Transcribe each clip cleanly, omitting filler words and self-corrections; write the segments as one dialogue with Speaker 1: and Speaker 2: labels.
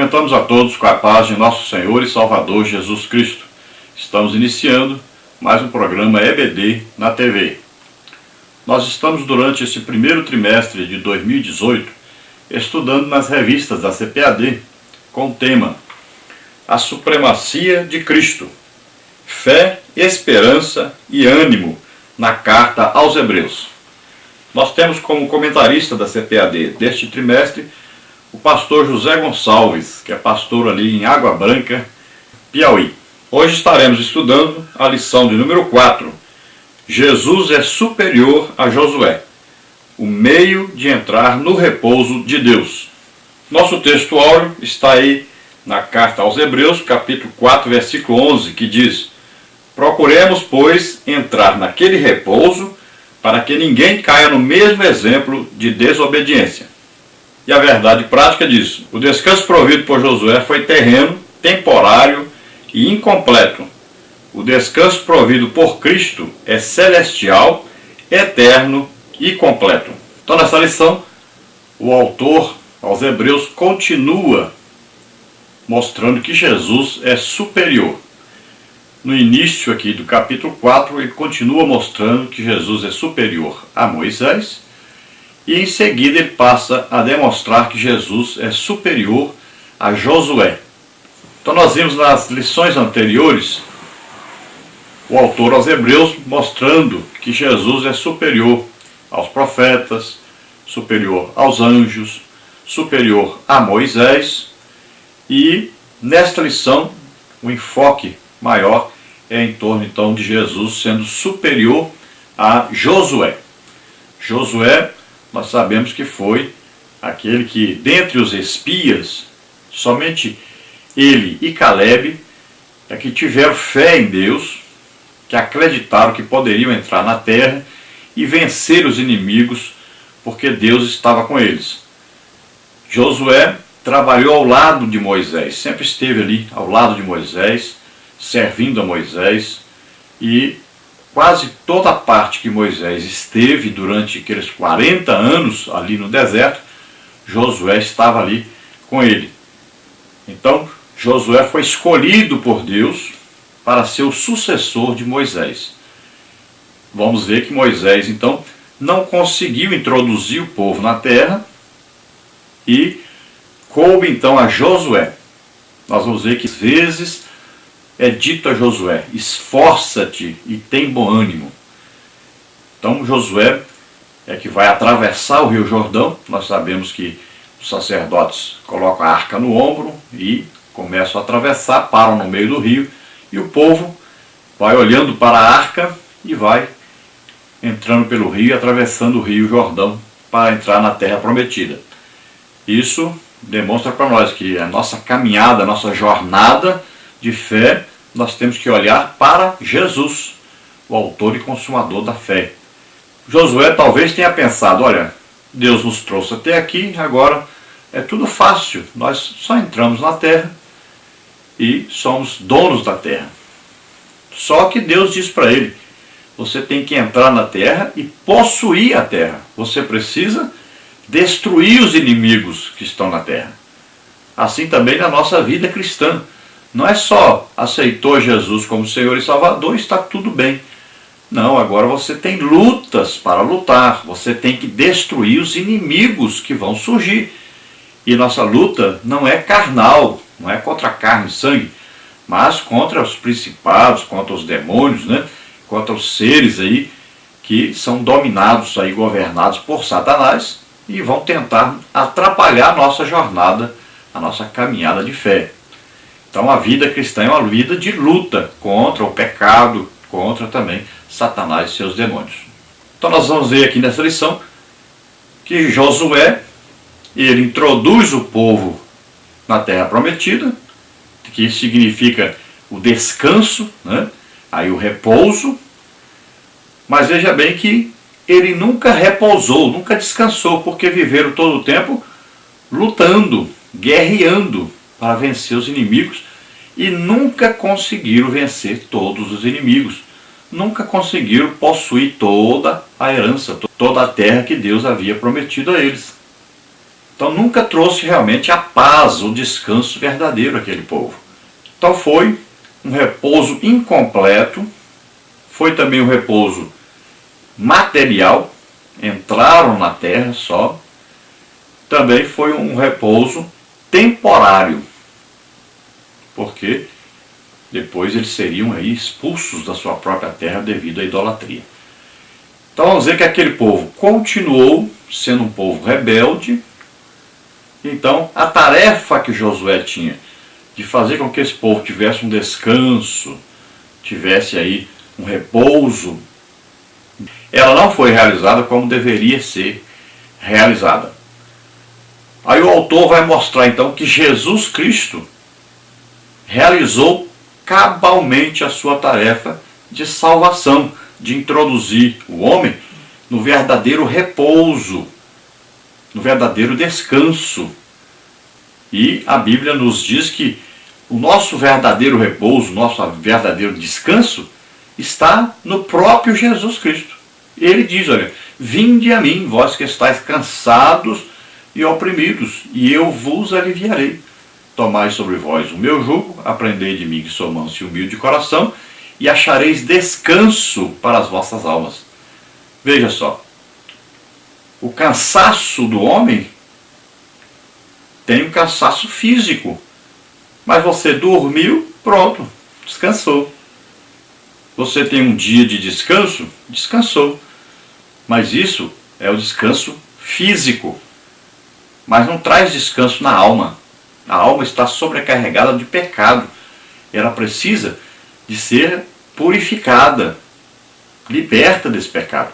Speaker 1: Cumprimentamos a todos com a paz de nosso Senhor e Salvador Jesus Cristo. Estamos iniciando mais um programa EBD na TV. Nós estamos durante esse primeiro trimestre de 2018 estudando nas revistas da CPAD com o tema A Supremacia de Cristo, Fé, Esperança e Ânimo na Carta aos Hebreus. Nós temos como comentarista da CPAD deste trimestre o pastor José Gonçalves, que é pastor ali em Água Branca, Piauí. Hoje estaremos estudando a lição de número 4. Jesus é superior a Josué, o meio de entrar no repouso de Deus. Nosso texto áureo está aí na carta aos Hebreus, capítulo 4, versículo 11, que diz: Procuremos, pois, entrar naquele repouso, para que ninguém caia no mesmo exemplo de desobediência. E a verdade prática disso: o descanso provido por Josué foi terreno, temporário e incompleto. O descanso provido por Cristo é celestial, eterno e completo. Então, nessa lição, o autor aos Hebreus continua mostrando que Jesus é superior. No início aqui do capítulo 4, ele continua mostrando que Jesus é superior a Moisés, e em seguida ele passa a demonstrar que Jesus é superior a Josué. Então nós vimos nas lições anteriores o autor aos Hebreus mostrando que Jesus é superior aos profetas, superior aos anjos, superior a Moisés, e nesta lição o enfoque maior é em torno então de Jesus sendo superior a Josué. Josué, nós sabemos que foi aquele que, dentre os espias, somente ele e Caleb é que tiveram fé em Deus, que acreditaram que poderiam entrar na terra e vencer os inimigos, porque Deus estava com eles. Josué trabalhou ao lado de Moisés, sempre esteve ali ao lado de Moisés, servindo a Moisés, e quase toda a parte que Moisés esteve durante aqueles 40 anos ali no deserto, Josué estava ali com ele. Então, Josué foi escolhido por Deus para ser o sucessor de Moisés. Vamos ver que Moisés, então, não conseguiu introduzir o povo na terra e coube, então, a Josué. Nós vamos ver que, às vezes, é dito a Josué: esforça-te e tem bom ânimo. Então Josué é que vai atravessar o rio Jordão. Nós sabemos que os sacerdotes colocam a arca no ombro e começam a atravessar, param no meio do rio, e o povo vai olhando para a arca e vai entrando pelo rio e atravessando o rio Jordão para entrar na terra prometida. Isso demonstra para nós que a nossa caminhada, a nossa jornada de fé, nós temos que olhar para Jesus, o autor e consumador da fé. Josué talvez tenha pensado: olha, Deus nos trouxe até aqui, agora é tudo fácil, nós só entramos na terra e somos donos da terra. Só que Deus diz para ele: você tem que entrar na terra e possuir a terra. Você precisa destruir os inimigos que estão na terra. Assim também na nossa vida cristã. Não é só aceitou Jesus como Senhor e Salvador e está tudo bem. Não, agora você tem lutas para lutar. Você tem que destruir os inimigos que vão surgir. E nossa luta não é carnal, não é contra carne e sangue, mas contra os principados, contra os demônios, né? Contra os seres aí que são dominados, aí, governados por Satanás, e vão tentar atrapalhar a nossa jornada, a nossa caminhada de fé. Então a vida cristã é uma vida de luta contra o pecado, contra também Satanás e seus demônios. Então nós vamos ver aqui nessa lição que Josué, ele introduz o povo na terra prometida, que significa o descanso, né? Aí o repouso, mas veja bem que ele nunca repousou, nunca descansou, porque viveram todo o tempo lutando, guerreando para vencer os inimigos, e nunca conseguiram vencer todos os inimigos. Nunca conseguiram possuir toda a herança, toda a terra que Deus havia prometido a eles. Então nunca trouxe realmente a paz, o descanso verdadeiro àquele povo. Então foi um repouso incompleto, foi também um repouso material, entraram na terra só, também foi um repouso temporário, porque depois eles seriam aí expulsos da sua própria terra devido à idolatria. Então vamos dizer que aquele povo continuou sendo um povo rebelde. Então a tarefa que Josué tinha de fazer com que esse povo tivesse um descanso, tivesse aí um repouso, ela não foi realizada como deveria ser realizada. Aí o autor vai mostrar então que Jesus Cristo realizou cabalmente a sua tarefa de salvação, de introduzir o homem no verdadeiro repouso, no verdadeiro descanso. E a Bíblia nos diz que o nosso verdadeiro repouso, o nosso verdadeiro descanso está no próprio Jesus Cristo. Ele diz, olha, vinde a mim, vós que estáis cansados e oprimidos, e eu vos aliviarei. Tomai sobre vós o meu jugo, aprendei de mim que sou manso e humilde de coração, e achareis descanso para as vossas almas. Veja só, o cansaço do homem tem um cansaço físico, mas você dormiu, pronto, descansou. Você tem um dia de descanso, descansou. Mas isso é o descanso físico, mas não traz descanso na alma. A alma está sobrecarregada de pecado. Ela precisa de ser purificada, liberta desse pecado.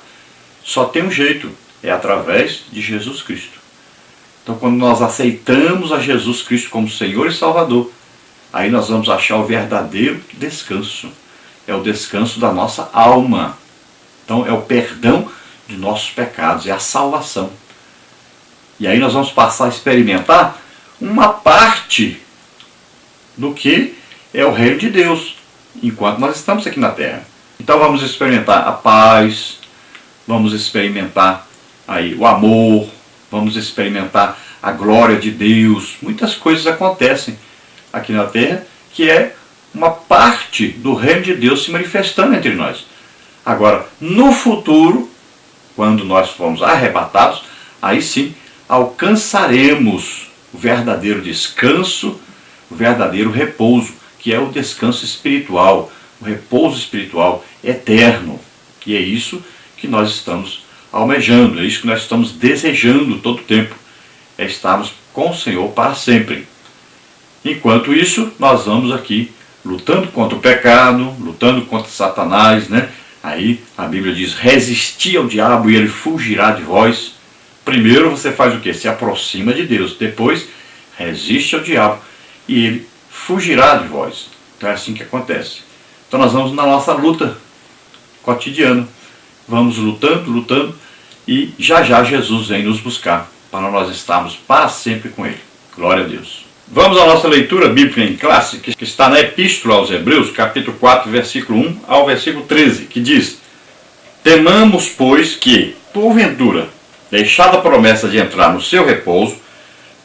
Speaker 1: Só tem um jeito, é através de Jesus Cristo. Então quando nós aceitamos a Jesus Cristo como Senhor e Salvador, aí nós vamos achar o verdadeiro descanso. É o descanso da nossa alma. Então é o perdão de nossos pecados, é a salvação. E aí nós vamos passar a experimentar uma parte do que é o reino de Deus, enquanto nós estamos aqui na terra. Então vamos experimentar a paz, vamos experimentar aí o amor, vamos experimentar a glória de Deus. Muitas coisas acontecem aqui na terra que é uma parte do reino de Deus se manifestando entre nós. Agora, no futuro, quando nós formos arrebatados, aí sim alcançaremos o verdadeiro descanso, o verdadeiro repouso, que é o descanso espiritual, o repouso espiritual eterno. E é isso que nós estamos almejando, é isso que nós estamos desejando todo o tempo, é estarmos com o Senhor para sempre. Enquanto isso, nós vamos aqui lutando contra o pecado, lutando contra Satanás, né? Aí a Bíblia diz, resisti ao diabo e ele fugirá de vós. Primeiro você faz o quê? Se aproxima de Deus. Depois, resiste ao diabo e ele fugirá de vós. Então é assim que acontece. Então nós vamos na nossa luta cotidiana. Vamos lutando e já já Jesus vem nos buscar para nós estarmos para sempre com Ele. Glória a Deus. Vamos à nossa leitura bíblica em classe, que está na Epístola aos Hebreus, capítulo 4, versículo 1 ao versículo 13, que diz: temamos, pois, que, porventura, deixada a promessa de entrar no seu repouso,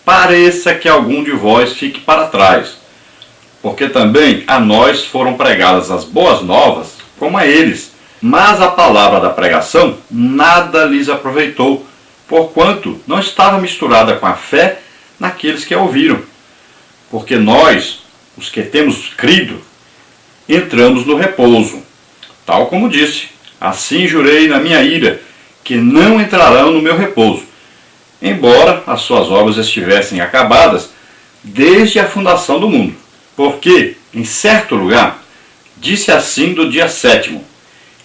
Speaker 1: pareça que algum de vós fique para trás, porque também a nós foram pregadas as boas novas, como a eles, mas a palavra da pregação nada lhes aproveitou, porquanto não estava misturada com a fé naqueles que a ouviram. Porque nós, os que temos crido, entramos no repouso. Tal como disse, assim jurei na minha ira, que não entrarão no meu repouso, embora as suas obras estivessem acabadas desde a fundação do mundo. Porque, em certo lugar, disse assim do dia 7º,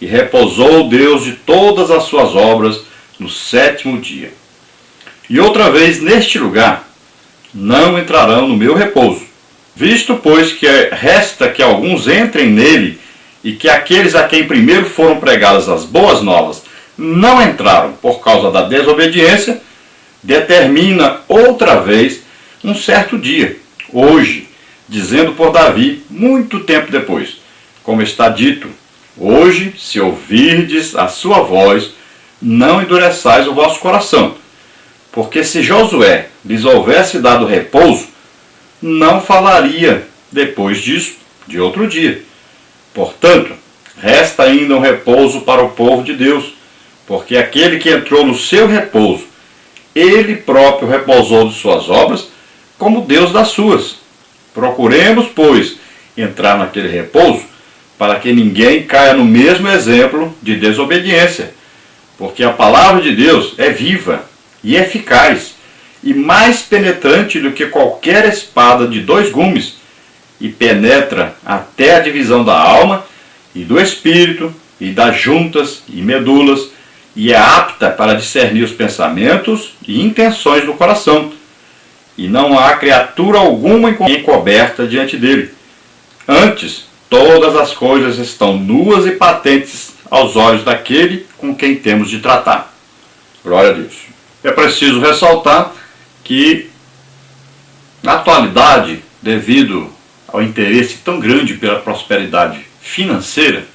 Speaker 1: e repousou Deus de todas as suas obras no 7º dia. E outra vez neste lugar, não entrarão no meu repouso. Visto, pois, que resta que alguns entrem nele, e que aqueles a quem primeiro foram pregadas as boas novas não entraram por causa da desobediência, determina outra vez um certo dia, hoje, dizendo por Davi, muito tempo depois, como está dito, hoje, se ouvirdes a sua voz, não endureçais o vosso coração, Porque se Josué lhes houvesse dado repouso, não falaria depois disso de outro dia. Portanto, resta ainda um repouso para o povo de Deus, porque aquele que entrou no seu repouso, ele próprio repousou de suas obras, como Deus das suas. Procuremos, pois, entrar naquele repouso, para que ninguém caia no mesmo exemplo de desobediência. Porque a palavra de Deus é viva e eficaz, e mais penetrante do que qualquer espada de 2 gumes, e penetra até a divisão da alma e do espírito, e das juntas e medulas, e é apta para discernir os pensamentos e intenções do coração. E não há criatura alguma encoberta diante dele. Antes, todas as coisas estão nuas e patentes aos olhos daquele com quem temos de tratar. Glória a Deus. É preciso ressaltar que, na atualidade, devido ao interesse tão grande pela prosperidade financeira,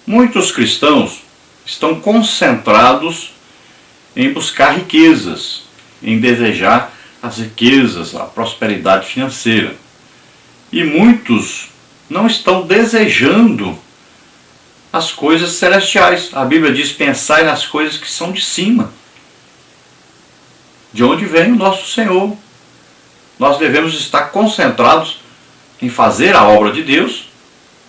Speaker 1: muitos cristãos estão concentrados em buscar riquezas, em desejar as riquezas, a prosperidade financeira. E muitos não estão desejando as coisas celestiais. A Bíblia diz: pensai nas coisas que são de cima, de onde vem o nosso Senhor. Nós devemos estar concentrados em fazer a obra de Deus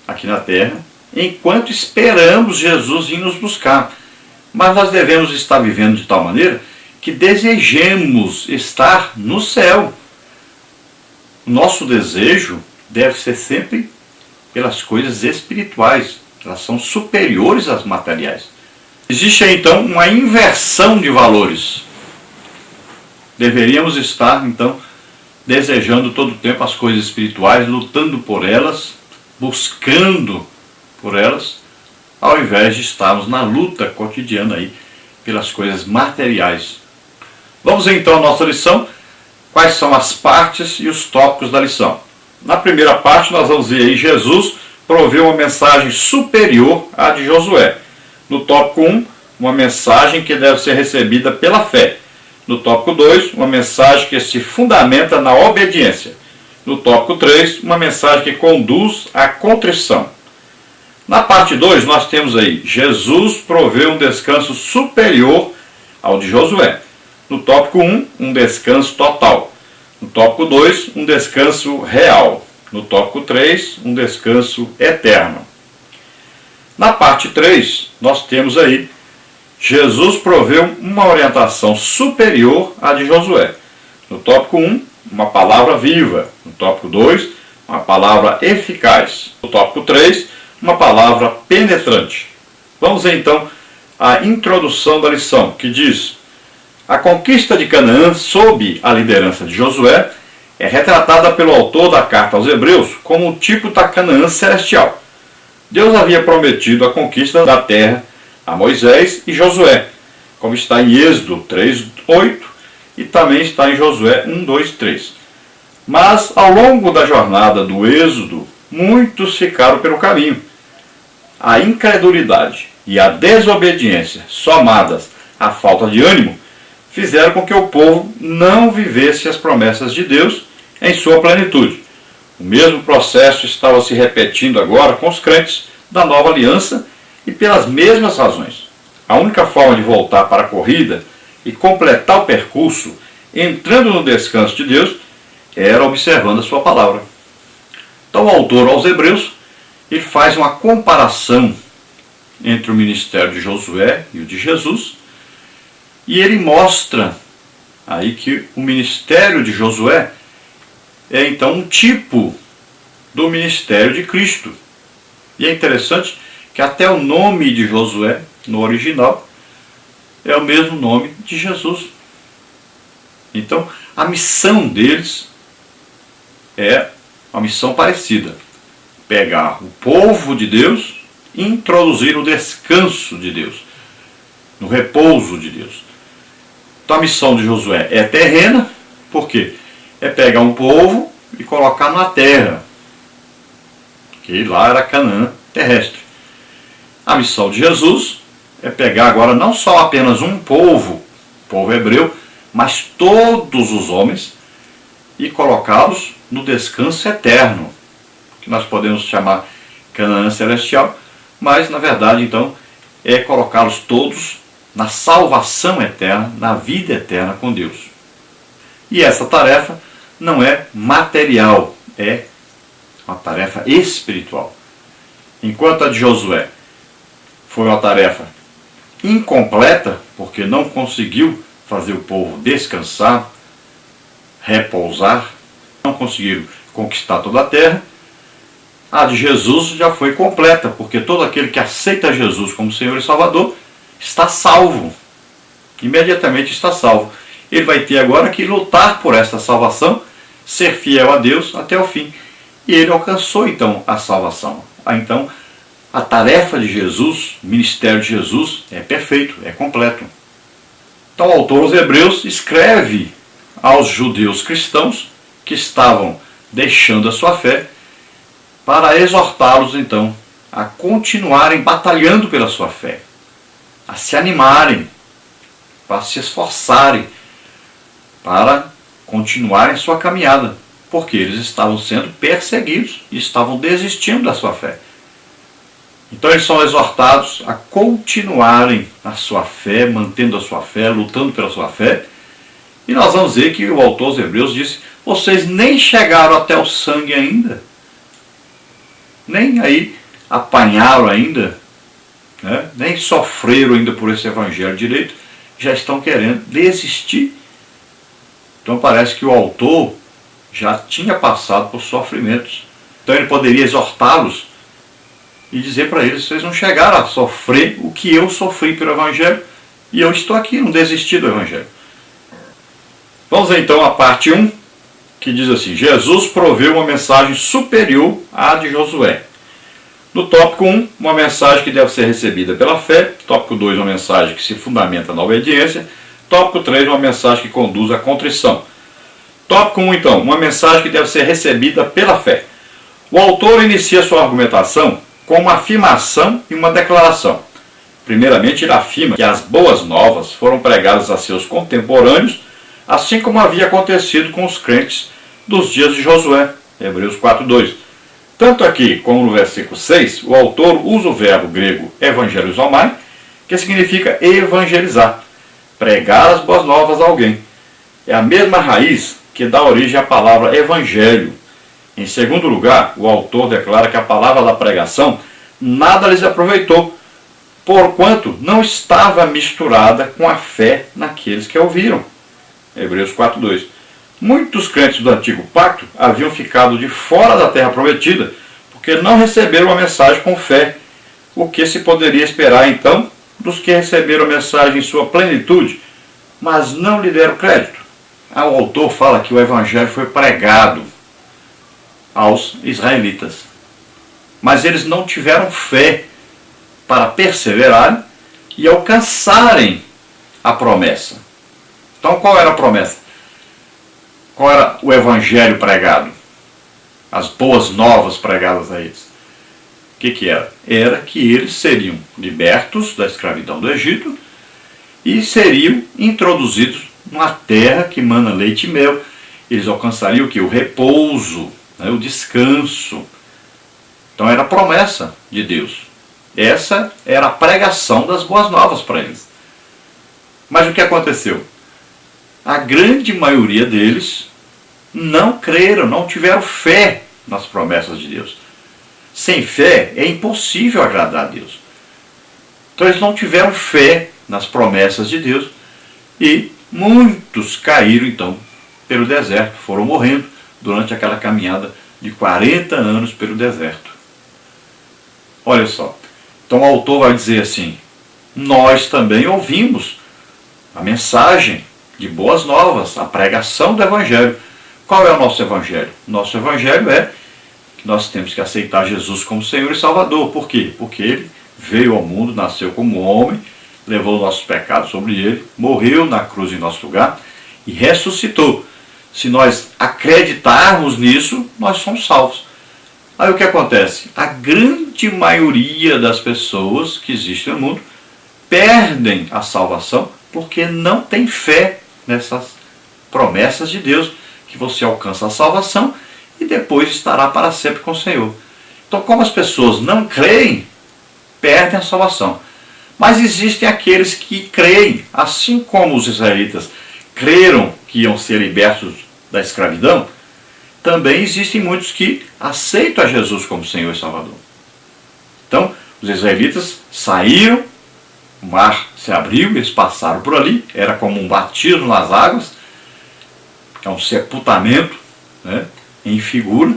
Speaker 1: aqui na terra, enquanto esperamos Jesus vir nos buscar. Mas nós devemos estar vivendo de tal maneira que desejemos estar no céu. Nosso desejo deve ser sempre pelas coisas espirituais. Elas são superiores às materiais. Existe então uma inversão de valores. Deveríamos estar então desejando todo o tempo as coisas espirituais, lutando por elas, buscando por elas, ao invés de estarmos na luta cotidiana aí pelas coisas materiais. Vamos então à nossa lição. Quais são as partes e os tópicos da lição? Na primeira parte nós vamos ver aí Jesus proveu uma mensagem superior à de Josué. No tópico 1, uma mensagem que deve ser recebida pela fé. No tópico 2, uma mensagem que se fundamenta na obediência. No tópico 3, uma mensagem que conduz à contrição. Na parte 2, nós temos aí: Jesus proveu um descanso superior ao de Josué. No tópico 1, um descanso total. No tópico 2, um descanso real. No tópico 3, um descanso eterno. Na parte 3, nós temos aí: Jesus proveu uma orientação superior à de Josué. No tópico 1, uma palavra viva. No tópico 2, uma palavra eficaz. No tópico 3, uma palavra penetrante. Vamos então à introdução da lição, que diz: a conquista de Canaã sob a liderança de Josué é retratada pelo autor da carta aos Hebreus como um tipo da Canaã celestial. Deus havia prometido a conquista da terra a Moisés e Josué, como está em Êxodo 3:8 e também está em Josué 1:2-3. Mas ao longo da jornada do Êxodo, muitos ficaram pelo caminho. A incredulidade e a desobediência, somadas à falta de ânimo, fizeram com que o povo não vivesse as promessas de Deus em sua plenitude. O mesmo processo estava se repetindo agora com os crentes da nova aliança e pelas mesmas razões. A única forma de voltar para a corrida e completar o percurso, entrando no descanso de Deus, era observando a sua palavra. Então o autor aos Hebreus, ele faz uma comparação entre o ministério de Josué e o de Jesus, e ele mostra aí que o ministério de Josué é então um tipo do ministério de Cristo. E é interessante que até o nome de Josué, no original, é o mesmo nome de Jesus. Então, a missão deles é uma missão parecida: pegar o povo de Deus e introduzir o descanso de Deus, no repouso de Deus. Então a missão de Josué é terrena, por quê? É pegar um povo e colocar na terra, que lá era Canaã terrestre. A missão de Jesus é pegar agora não só apenas um povo povo hebreu, mas todos os homens, e colocá-los no descanso eterno, que nós podemos chamar Canaã celestial, mas na verdade então é colocá-los todos na salvação eterna, na vida eterna com Deus. E essa tarefa não é material, é uma tarefa espiritual. Enquanto a de Josué foi uma tarefa incompleta, porque não conseguiu fazer o povo descansar, repousar, não conseguiram conquistar toda a terra, a de Jesus já foi completa, porque todo aquele que aceita Jesus como Senhor e Salvador está salvo. Imediatamente está salvo. Ele vai ter agora que lutar por essa salvação, ser fiel a Deus até o fim. E ele alcançou então a salvação. Então, a tarefa de Jesus, o ministério de Jesus, é perfeito, é completo. Então, o autor aos Hebreus escreve aos judeus cristãos que estavam deixando a sua fé para exortá-los então a continuarem batalhando pela sua fé, a se animarem, para se esforçarem, para continuarem sua caminhada, porque eles estavam sendo perseguidos e estavam desistindo da sua fé. Então eles são exortados a continuarem a sua fé, mantendo a sua fé, lutando pela sua fé. E nós vamos ver que o autor aos Hebreus disse: vocês nem chegaram até o sangue ainda, nem aí apanharam ainda, né? Nem sofreram ainda por esse evangelho direito, já estão querendo desistir. Então parece que o autor já tinha passado por sofrimentos. Então ele poderia exortá-los e dizer para eles: vocês não chegaram a sofrer o que eu sofri pelo evangelho, e eu estou aqui, não desisti do evangelho. Vamos então à parte 1, que diz assim: Jesus proveu uma mensagem superior à de Josué. No tópico 1, uma mensagem que deve ser recebida pela fé. Tópico 2, uma mensagem que se fundamenta na obediência. Tópico 3, uma mensagem que conduz à contrição. Tópico 1, então, uma mensagem que deve ser recebida pela fé. O autor inicia sua argumentação com uma afirmação e uma declaração. Primeiramente, ele afirma que as boas novas foram pregadas a seus contemporâneos, assim como havia acontecido com os crentes dos dias de Josué, Hebreus 4:2. Tanto aqui como no versículo 6, o autor usa o verbo grego evangelizomai, que significa evangelizar, pregar as boas novas a alguém. É a mesma raiz que dá origem à palavra evangelho. Em segundo lugar, o autor declara que a palavra da pregação nada lhes aproveitou, porquanto não estava misturada com a fé naqueles que a ouviram. Hebreus 4:2. Muitos crentes do Antigo Pacto haviam ficado de fora da terra prometida, porque não receberam a mensagem com fé. O que se poderia esperar então dos que receberam a mensagem em sua plenitude, mas não lhe deram crédito? O autor fala que o evangelho foi pregado aos israelitas, mas eles não tiveram fé para perseverarem e alcançarem a promessa. Então qual era a promessa? Qual era o evangelho pregado? As boas novas pregadas a eles. O que era? Era que eles seriam libertos da escravidão do Egito e seriam introduzidos numa terra que mana leite e mel. Eles alcançariam o que? O repouso, né? O descanso. Então era a promessa de Deus. Essa era a pregação das boas novas para eles. Mas o que aconteceu? A grande maioria deles não creram, não tiveram fé nas promessas de Deus. Sem fé é impossível agradar a Deus. Então eles não tiveram fé nas promessas de Deus e muitos caíram então pelo deserto, foram morrendo durante aquela caminhada de 40 anos pelo deserto. Olha só, então o autor vai dizer assim: nós também ouvimos a mensagem de boas novas, a pregação do evangelho. Qual é o nosso evangelho? Nosso evangelho é que nós temos que aceitar Jesus como Senhor e Salvador. Por quê? Porque Ele veio ao mundo, nasceu como homem, levou nossos pecados sobre Ele, morreu na cruz em nosso lugar e ressuscitou. Se nós acreditarmos nisso, nós somos salvos. Aí o que acontece? A grande maioria das pessoas que existem no mundo perdem a salvação Porque não tem fé nessas promessas de Deus, que você alcança a salvação e depois estará para sempre com o Senhor. Então, como as pessoas não creem, perdem a salvação. Mas existem aqueles que creem, assim como os israelitas creram que iam ser libertos da escravidão, também existem muitos que aceitam a Jesus como Senhor e Salvador. Então, os israelitas saíram, o mar se abriu, eles passaram por ali, era como um batismo nas águas, é um sepultamento, né, em figura,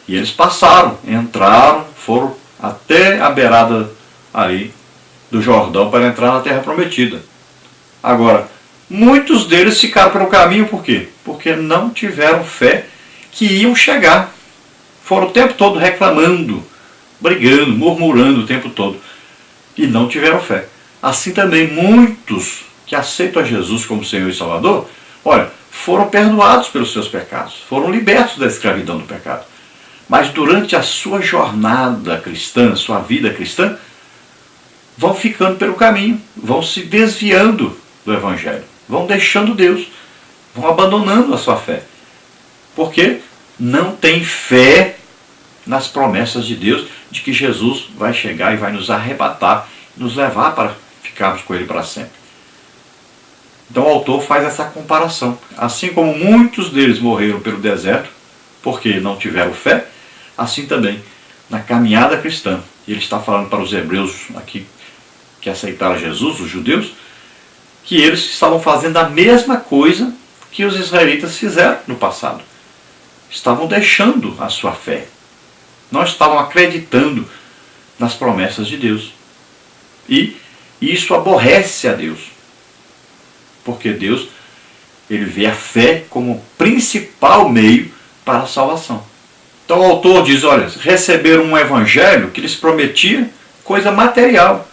Speaker 1: e eles passaram, entraram, foram até a beirada ali do Jordão para entrar na Terra Prometida. Agora, muitos deles ficaram pelo caminho, por quê? Porque não tiveram fé que iam chegar. Foram o tempo todo reclamando, brigando, murmurando o tempo todo. E não tiveram fé. Assim também muitos que aceitam a Jesus como Senhor e Salvador, olha, foram perdoados pelos seus pecados, foram libertos da escravidão do pecado. Mas durante a sua jornada cristã, sua vida cristã, vão ficando pelo caminho, vão se desviando do Evangelho, vão deixando Deus, vão abandonando a sua fé. Porque não tem fé nas promessas de Deus, de que Jesus vai chegar e vai nos arrebatar, nos levar para ficarmos com Ele para sempre. Então o autor faz essa comparação. Assim como muitos deles morreram pelo deserto, porque não tiveram fé, assim também na caminhada cristã. Ele está falando para os hebreus aqui, que aceitaram Jesus, os judeus, que eles estavam fazendo a mesma coisa que os israelitas fizeram no passado. Estavam deixando a sua fé. Não estavam acreditando nas promessas de Deus. E isso aborrece a Deus. Porque Deus, ele vê a fé como o principal meio para a salvação. Então o autor diz, olha, receberam um evangelho que lhes prometia coisa material.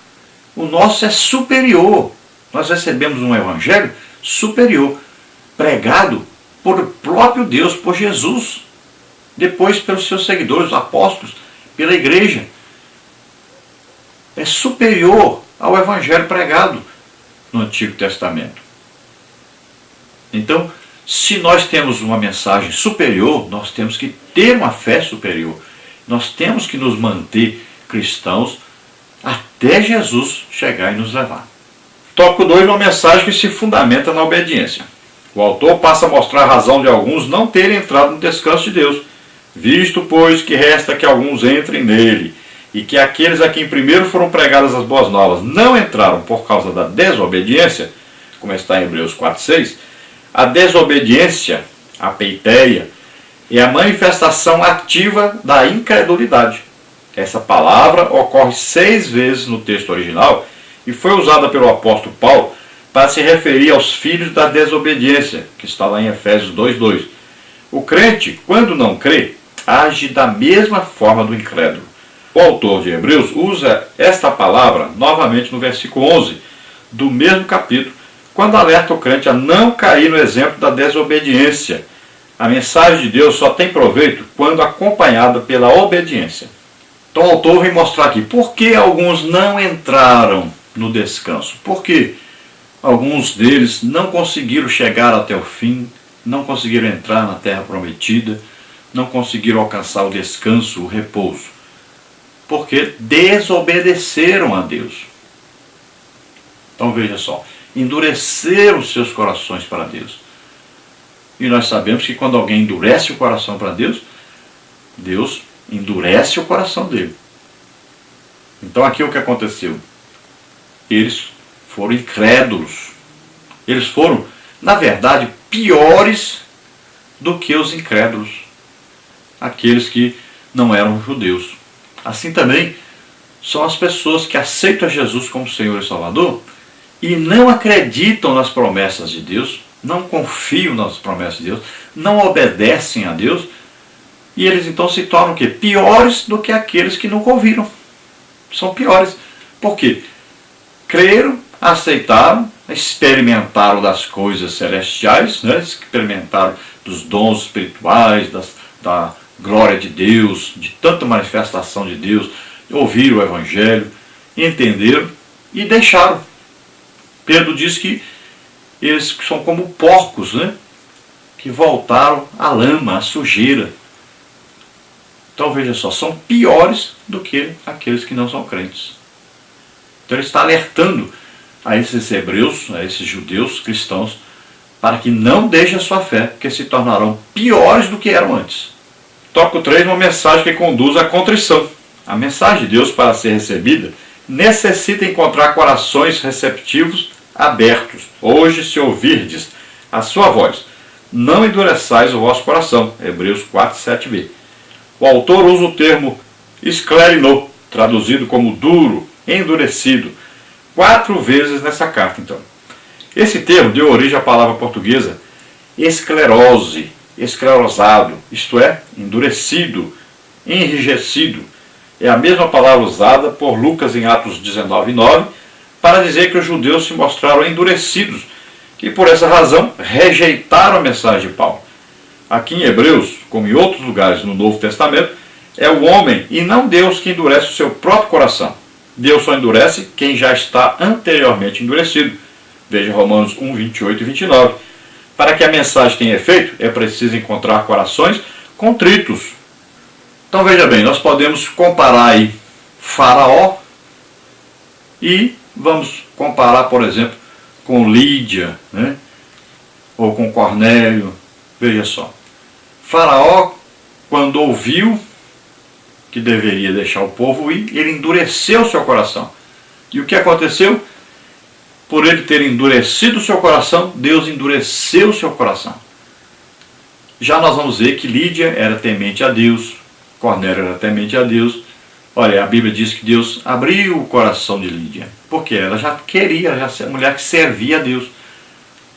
Speaker 1: O nosso é superior. Nós recebemos um evangelho superior, pregado por próprio Deus, por Jesus, depois pelos seus seguidores, os apóstolos, pela igreja. É superior ao evangelho pregado no Antigo Testamento. Então, se nós temos uma mensagem superior, nós temos que ter uma fé superior. Nós temos que nos manter cristãos até Jesus chegar e nos levar. Tópico 2, uma mensagem que se fundamenta na obediência. O autor passa a mostrar a razão de alguns não terem entrado no descanso de Deus, visto, pois, que resta que alguns entrem nele, e que aqueles a quem primeiro foram pregadas as boas novas não entraram por causa da desobediência, como está em Hebreus 4:6, a desobediência, a peiteia, é a manifestação ativa da incredulidade. Essa palavra ocorre 6 vezes no texto original e foi usada pelo apóstolo Paulo para se referir aos filhos da desobediência, que está lá em Efésios 2:2. O crente, quando não crê, age da mesma forma do incrédulo. O autor de Hebreus usa esta palavra novamente no versículo 11 do mesmo capítulo, quando alerta o crente a não cair no exemplo da desobediência. A mensagem de Deus só tem proveito quando acompanhada pela obediência. Então o autor vem mostrar aqui por que alguns não entraram no descanso. Por que alguns deles não conseguiram chegar até o fim, não conseguiram entrar na terra prometida, não conseguiram alcançar o descanso, o repouso. Porque desobedeceram a Deus. Então veja só, endureceram os seus corações para Deus. E nós sabemos que quando alguém endurece o coração para Deus, Deus endurece o coração dele. Então aqui o que aconteceu? Eles foram incrédulos. Eles foram, na verdade, piores do que os incrédulos. Aqueles que não eram judeus. Assim também são as pessoas que aceitam a Jesus como Senhor e Salvador e não acreditam nas promessas de Deus, não confiam nas promessas de Deus, não obedecem a Deus, e eles então se tornam o quê? Piores do que aqueles que nunca ouviram. São piores. Por quê? Creram, aceitaram, experimentaram das coisas celestiais, né? Experimentaram dos dons espirituais, da glória de Deus, de tanta manifestação de Deus, ouviram o Evangelho, entenderam e deixaram. Pedro diz que Eles são como porcos, né? Que voltaram à lama, à sujeira. Então veja só, são piores do que aqueles que não são crentes. Então ele está alertando a esses hebreus, a esses judeus cristãos, para que não deixem a sua fé, porque se tornarão piores do que eram antes. Tópico 3, uma mensagem que conduz à contrição. A mensagem de Deus, para ser recebida, necessita encontrar corações receptivos abertos. Hoje, se ouvirdes a sua voz, não endureçais o vosso coração. Hebreus 4, 7b. O autor usa o termo esclerino, traduzido como duro, endurecido, 4 vezes nessa carta, então. Esse termo deu origem à palavra portuguesa esclerose, esclerosado, isto é, endurecido, enrijecido. É a mesma palavra usada por Lucas em Atos 19:9 para dizer que os judeus se mostraram endurecidos e por essa razão rejeitaram a mensagem de Paulo. Aqui em Hebreus, como em outros lugares no Novo Testamento, é o homem e não Deus que endurece o seu próprio coração. Deus só endurece quem já está anteriormente endurecido. Veja Romanos 1, 28 e 29. Para que a mensagem tenha efeito, é preciso encontrar corações contritos. Então veja bem, nós podemos comparar aí Faraó e vamos comparar, por exemplo, com Lídia, né? Ou com Cornélio. Veja só. Faraó, quando ouviu que deveria deixar o povo ir, ele endureceu seu coração. E o que aconteceu? Por ele ter endurecido seu coração, Deus endureceu seu coração. Já nós vamos ver que Lídia era temente a Deus, Cornélio era temente a Deus. Olha, a Bíblia diz que Deus abriu o coração de Lídia, porque ela já queria, ela já era mulher que servia a Deus.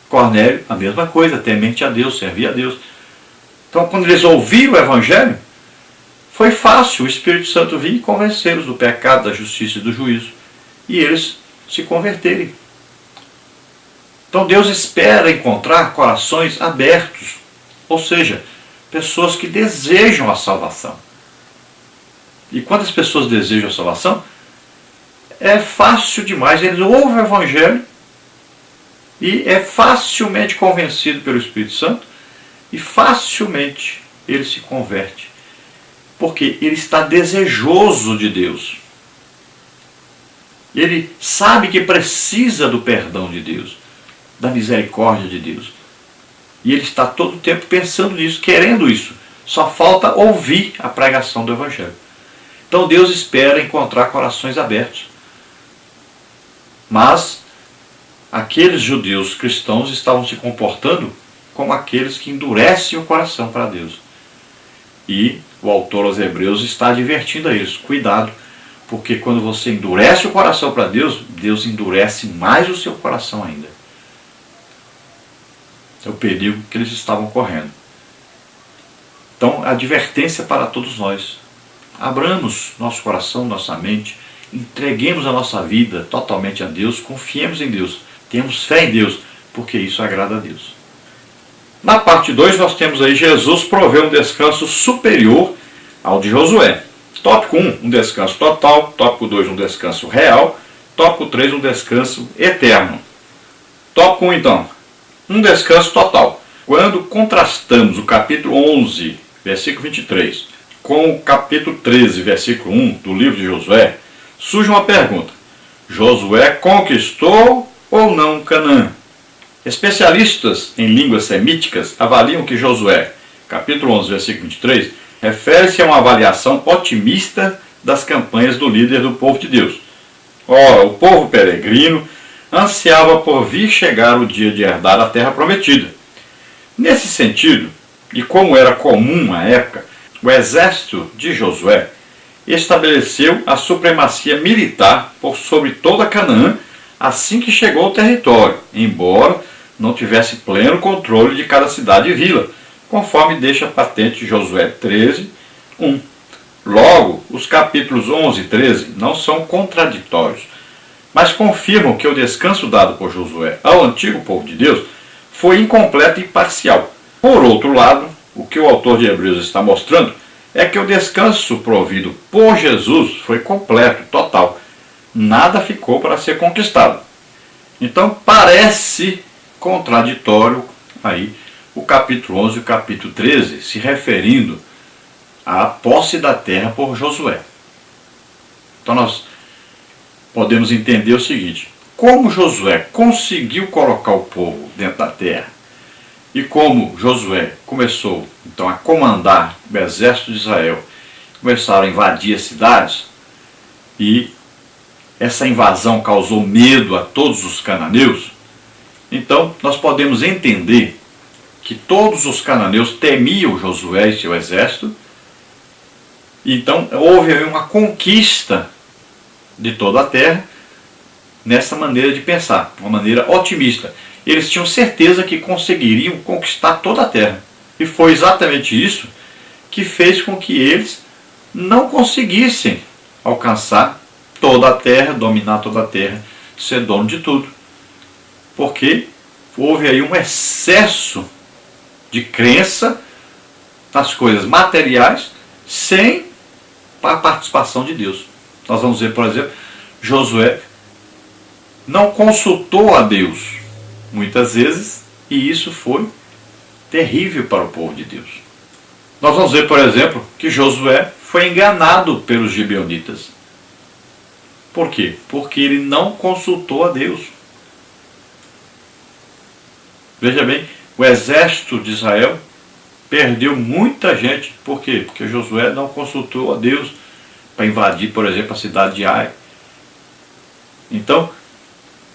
Speaker 1: Cornélio, a mesma coisa, temente a Deus, servia a Deus. Então, quando eles ouviram o Evangelho, foi fácil o Espírito Santo vir e convencê-los do pecado, da justiça e do juízo. E eles se converterem. Então Deus espera encontrar corações abertos, ou seja, pessoas que desejam a salvação. E quando as pessoas desejam a salvação, é fácil demais, eles ouvem o Evangelho e é facilmente convencido pelo Espírito Santo e facilmente ele se converte, porque ele está desejoso de Deus. Ele sabe que precisa do perdão de Deus, da misericórdia de Deus. E ele está todo o tempo pensando nisso, querendo isso. Só falta ouvir a pregação do Evangelho. Então Deus espera encontrar corações abertos. Mas aqueles judeus cristãos estavam se comportando como aqueles que endurecem o coração para Deus. E o autor aos Hebreus está advertindo a eles, cuidado, porque quando você endurece o coração para Deus, Deus endurece mais o seu coração ainda. É o perigo que eles estavam correndo. Então, advertência para todos nós. Abramos nosso coração, nossa mente, entreguemos a nossa vida totalmente a Deus, confiemos em Deus, temos fé em Deus, porque isso agrada a Deus. Na parte 2 nós temos aí Jesus provê um descanso superior ao de Josué. Tópico 1, um descanso total. Tópico 2, um descanso real. Tópico 3, um descanso eterno. Tópico 1, então, um descanso total. Quando contrastamos o capítulo 11, versículo 23, com o capítulo 13, versículo 1 do livro de Josué, surge uma pergunta. Josué conquistou ou não Canaã? Especialistas em línguas semíticas avaliam que Josué, capítulo 11, versículo 23, refere-se a uma avaliação otimista das campanhas do líder do povo de Deus. Ora, o povo peregrino ansiava por vir chegar o dia de herdar a terra prometida. Nesse sentido, e como era comum à época, o exército de Josué estabeleceu a supremacia militar por sobre toda Canaã assim que chegou ao território, embora não tivesse pleno controle de cada cidade e vila, conforme deixa patente Josué 13, 1. Logo, os capítulos 11 e 13 não são contraditórios, mas confirmam que o descanso dado por Josué ao antigo povo de Deus foi incompleto e parcial. Por outro lado, o que o autor de Hebreus está mostrando é que o descanso provido por Jesus foi completo, total. Nada ficou para ser conquistado. Então parece contraditório aí o capítulo 11 e o capítulo 13, se referindo à posse da terra por Josué. Então nós podemos entender o seguinte: como Josué conseguiu colocar o povo dentro da terra, e como Josué começou então a comandar o exército de Israel, começaram a invadir as cidades, e essa invasão causou medo a todos os cananeus, então nós podemos entender que todos os cananeus temiam Josué e seu exército. Então houve uma conquista de toda a terra nessa maneira de pensar, uma maneira otimista. Eles tinham certeza que conseguiriam conquistar toda a terra. E foi exatamente isso que fez com que eles não conseguissem alcançar toda a terra, dominar toda a terra, ser dono de tudo. Porque houve aí um excesso de crença nas coisas materiais sem a participação de Deus. Nós vamos ver, por exemplo, Josué não consultou a Deus muitas vezes, e isso foi terrível para o povo de Deus. Nós vamos ver, por exemplo, que Josué foi enganado pelos gibeonitas. Por quê? Porque ele não consultou a Deus. Veja bem, o exército de Israel perdeu muita gente. Por quê? Porque Josué não consultou a Deus para invadir, por exemplo, a cidade de Ai. Então,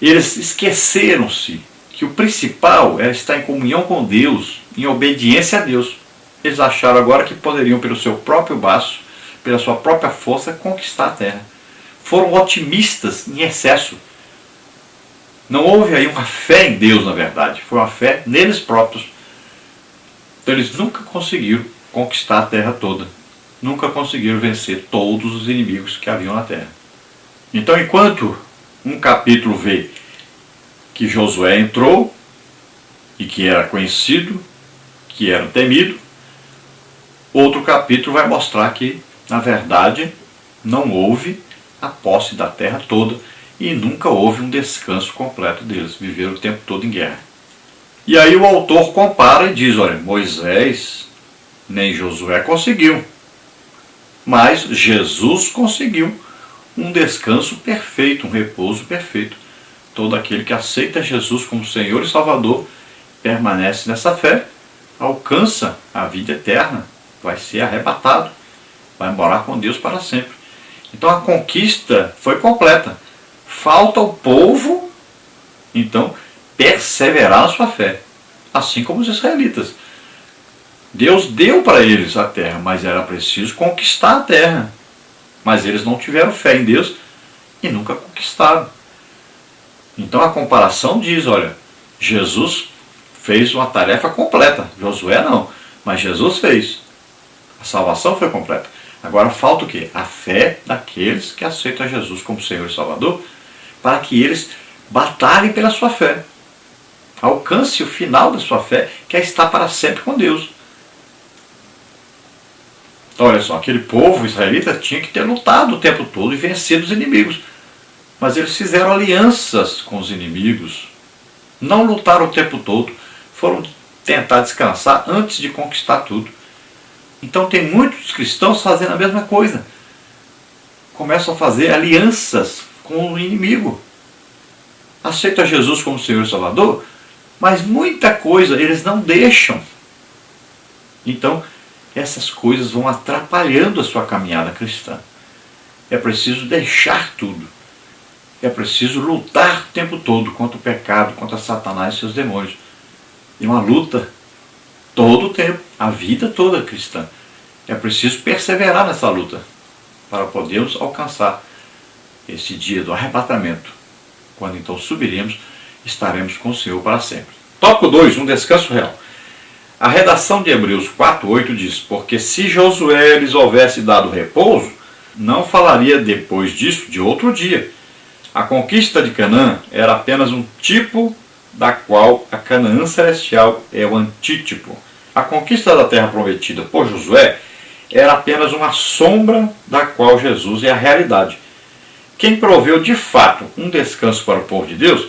Speaker 1: eles esqueceram-se que o principal era estar em comunhão com Deus, em obediência a Deus. Eles acharam agora que poderiam, pelo seu próprio braço, pela sua própria força, conquistar a terra. Foram otimistas em excesso. Não houve aí uma fé em Deus, na verdade. Foi uma fé neles próprios. Então eles nunca conseguiram conquistar a terra toda. Nunca conseguiram vencer todos os inimigos que haviam na terra. Então, enquanto um capítulo vê que Josué entrou e que era conhecido, que era temido, outro capítulo vai mostrar que, na verdade, não houve a posse da terra toda e nunca houve um descanso completo deles. Viveram o tempo todo em guerra. E aí o autor compara e diz: olha, Moisés nem Josué conseguiu, mas Jesus conseguiu um descanso perfeito, um repouso perfeito. Todo aquele que aceita Jesus como Senhor e Salvador, permanece nessa fé, alcança a vida eterna, vai ser arrebatado, vai morar com Deus para sempre. Então a conquista foi completa. Falta o povo, então, perseverar na sua fé, assim como os israelitas. Deus deu para eles a terra, mas era preciso conquistar a terra. Mas eles não tiveram fé em Deus e nunca conquistaram. Então a comparação diz, olha, Jesus fez uma tarefa completa, Josué não, mas Jesus fez. A salvação foi completa. Agora falta o quê? A fé daqueles que aceitam Jesus como Senhor e Salvador, para que eles batalhem pela sua fé. Alcance o final da sua fé, que é estar para sempre com Deus. Então, olha só, aquele povo israelita tinha que ter lutado o tempo todo e vencido os inimigos. Mas eles fizeram alianças com os inimigos. Não lutaram o tempo todo. Foram tentar descansar antes de conquistar tudo. Então tem muitos cristãos fazendo a mesma coisa. Começam a fazer alianças com o inimigo. Aceita Jesus como Senhor e Salvador, mas muita coisa eles não deixam. Então, essas coisas vão atrapalhando a sua caminhada cristã. É preciso deixar tudo. É preciso lutar o tempo todo contra o pecado, contra Satanás e seus demônios. E uma luta todo o tempo, a vida toda cristã. É preciso perseverar nessa luta para podermos alcançar esse dia do arrebatamento. Quando então subiremos, estaremos com o Senhor para sempre. Tópico 2, um descanso real. A redação de Hebreus 4:8 diz: porque se Josué lhes houvesse dado repouso, não falaria depois disso de outro dia. A conquista de Canaã era apenas um tipo da qual a Canaã celestial é o antítipo. A conquista da terra prometida por Josué era apenas uma sombra da qual Jesus é a realidade. Quem proveu de fato um descanso para o povo de Deus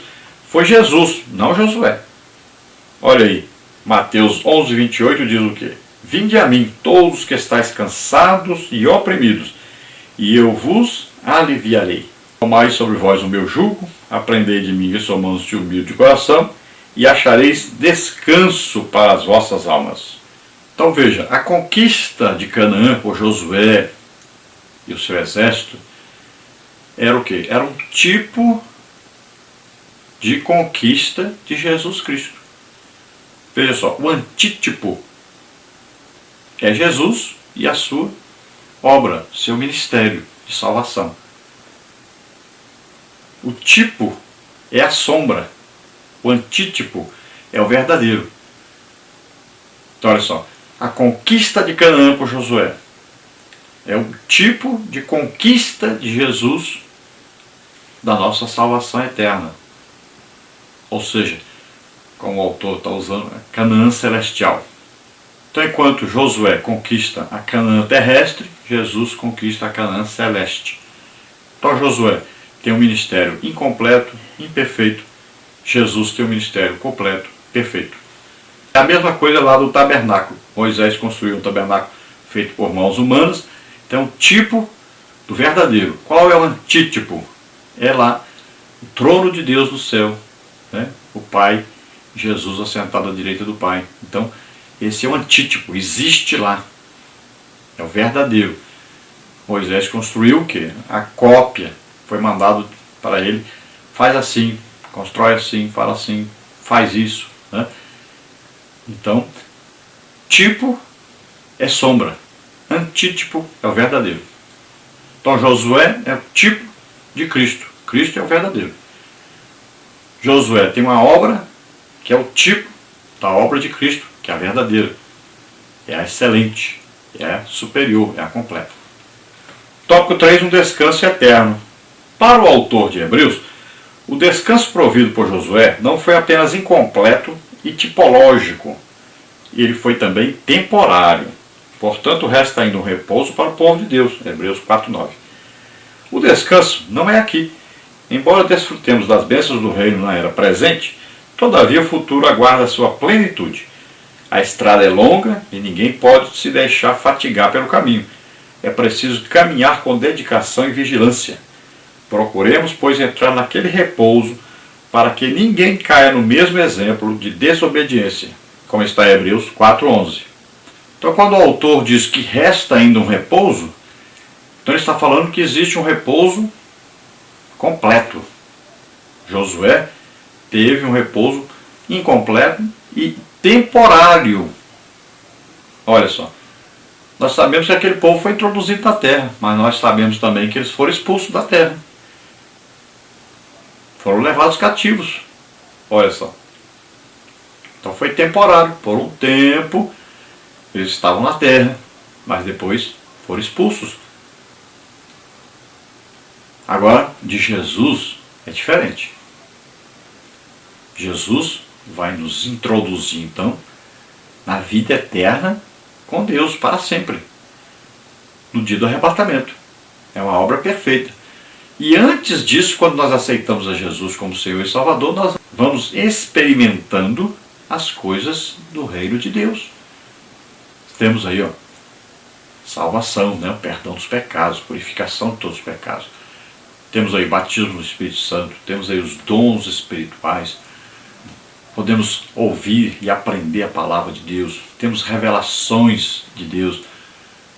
Speaker 1: foi Jesus, não Josué. Olha aí, Mateus 11, 28 diz o quê? Vinde a mim, todos que estáis cansados e oprimidos, e eu vos aliviarei. Tomai sobre vós o meu jugo, aprendei de mim que sou manso e humilde de coração, e achareis descanso para as vossas almas. Então veja, a conquista de Canaã por Josué e o seu exército era o quê? Era um tipo de conquista de Jesus Cristo. Veja só, o antítipo é Jesus e a sua obra, seu ministério de salvação. O tipo é a sombra, o antítipo é o verdadeiro. Então olha só, a conquista de Canaã por Josué é o tipo de conquista de Jesus da nossa salvação eterna. Ou seja, como o autor está usando, a Canaã celestial. Então, enquanto Josué conquista a Canaã terrestre, Jesus conquista a Canaã celeste. Então, Josué tem um ministério incompleto, imperfeito. Jesus tem um ministério completo, perfeito. É a mesma coisa lá do tabernáculo. Moisés construiu um tabernáculo feito por mãos humanas. Então, o tipo do verdadeiro. Qual é o antítipo? É lá o trono de Deus no céu, né? O Pai, Jesus assentado à direita do Pai. Então, esse é o antítipo, existe lá. É o verdadeiro. Moisés construiu o quê? A cópia. Foi mandado para ele, faz assim, constrói assim, fala assim, faz isso, né? Então, tipo é sombra, antítipo é o verdadeiro. Então, Josué é o tipo de Cristo. Cristo é o verdadeiro. Josué tem uma obra que é o tipo da obra de Cristo, que é a verdadeira. É a excelente, é a superior, é a completa. Tópico 3, um descanso eterno. Para o autor de Hebreus, o descanso provido por Josué não foi apenas incompleto e tipológico, ele foi também temporário. Portanto, resta ainda um repouso para o povo de Deus. Hebreus 4:9. O descanso não é aqui. Embora desfrutemos das bênçãos do reino na era presente, todavia o futuro aguarda a sua plenitude. A estrada é longa e ninguém pode se deixar fatigar pelo caminho. É preciso caminhar com dedicação e vigilância. Procuremos, pois, entrar naquele repouso para que ninguém caia no mesmo exemplo de desobediência, como está em Hebreus 4:11. Então, quando o autor diz que resta ainda um repouso, então ele está falando que existe um repouso completo. Josué teve um repouso incompleto e temporário. Olha só, nós sabemos que aquele povo foi introduzido na terra, mas nós sabemos também que eles foram expulsos da terra. Foram levados cativos. Olha só. Então foi temporário. Por um tempo eles estavam na terra, mas depois foram expulsos. Agora, de Jesus é diferente. Jesus vai nos introduzir, então, na vida eterna com Deus para sempre. No dia do arrebatamento. É uma obra perfeita. E antes disso, quando nós aceitamos a Jesus como Senhor e Salvador, nós vamos experimentando as coisas do reino de Deus. Temos aí, ó, salvação, né? O perdão dos pecados, purificação de todos os pecados. Temos aí batismo no Espírito Santo, temos aí os dons espirituais. Podemos ouvir e aprender a palavra de Deus. Temos revelações de Deus.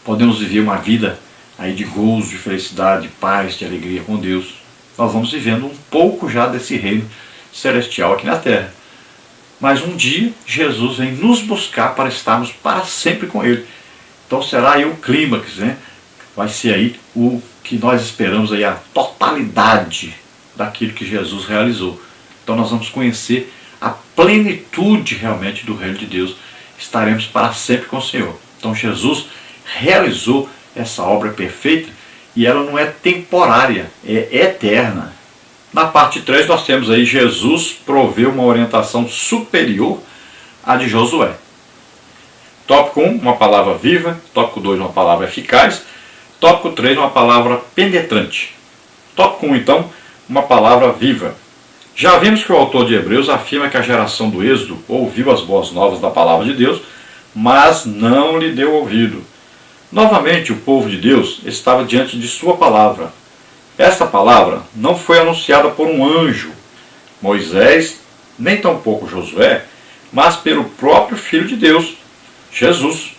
Speaker 1: Podemos viver uma vida aí de gozo, de felicidade, de paz, de alegria com Deus. Nós vamos vivendo um pouco já desse reino celestial aqui na terra. Mas um dia Jesus vem nos buscar para estarmos para sempre com Ele. Então será aí o clímax, né? Vai ser aí o que nós esperamos aí, a totalidade daquilo que Jesus realizou. Então nós vamos conhecer a plenitude realmente do reino de Deus. Estaremos para sempre com o Senhor. Então Jesus realizou essa obra perfeita e ela não é temporária, é eterna. Na parte 3 nós temos aí Jesus proveu uma orientação superior à de Josué. Tópico 1, uma palavra viva. Tópico 2, uma palavra eficaz. Tópico 3, uma palavra penetrante. Tópico 1, então, uma palavra viva. Já vimos que o autor de Hebreus afirma que a geração do Êxodo ouviu as boas novas da palavra de Deus, mas não lhe deu ouvido. Novamente, o povo de Deus estava diante de sua palavra. Esta palavra não foi anunciada por um anjo, Moisés, nem tampouco Josué, mas pelo próprio Filho de Deus, Jesus.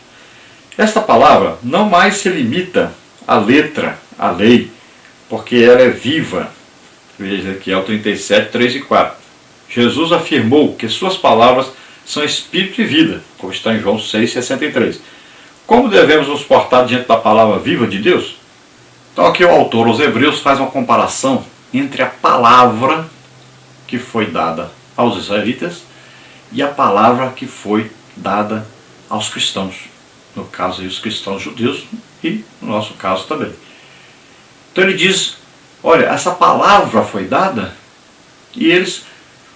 Speaker 1: Esta palavra não mais se limita à letra, à lei, porque ela é viva. Ezequiel 37, 3 e 4. Jesus afirmou que suas palavras são espírito e vida, como está em João 6,63. Como devemos nos portar diante da palavra viva de Deus? Então aqui o autor, os Hebreus, faz uma comparação entre a palavra que foi dada aos israelitas e a palavra que foi dada aos cristãos. No caso aí, os cristãos judeus e no nosso caso também. Então ele diz, olha, essa palavra foi dada e eles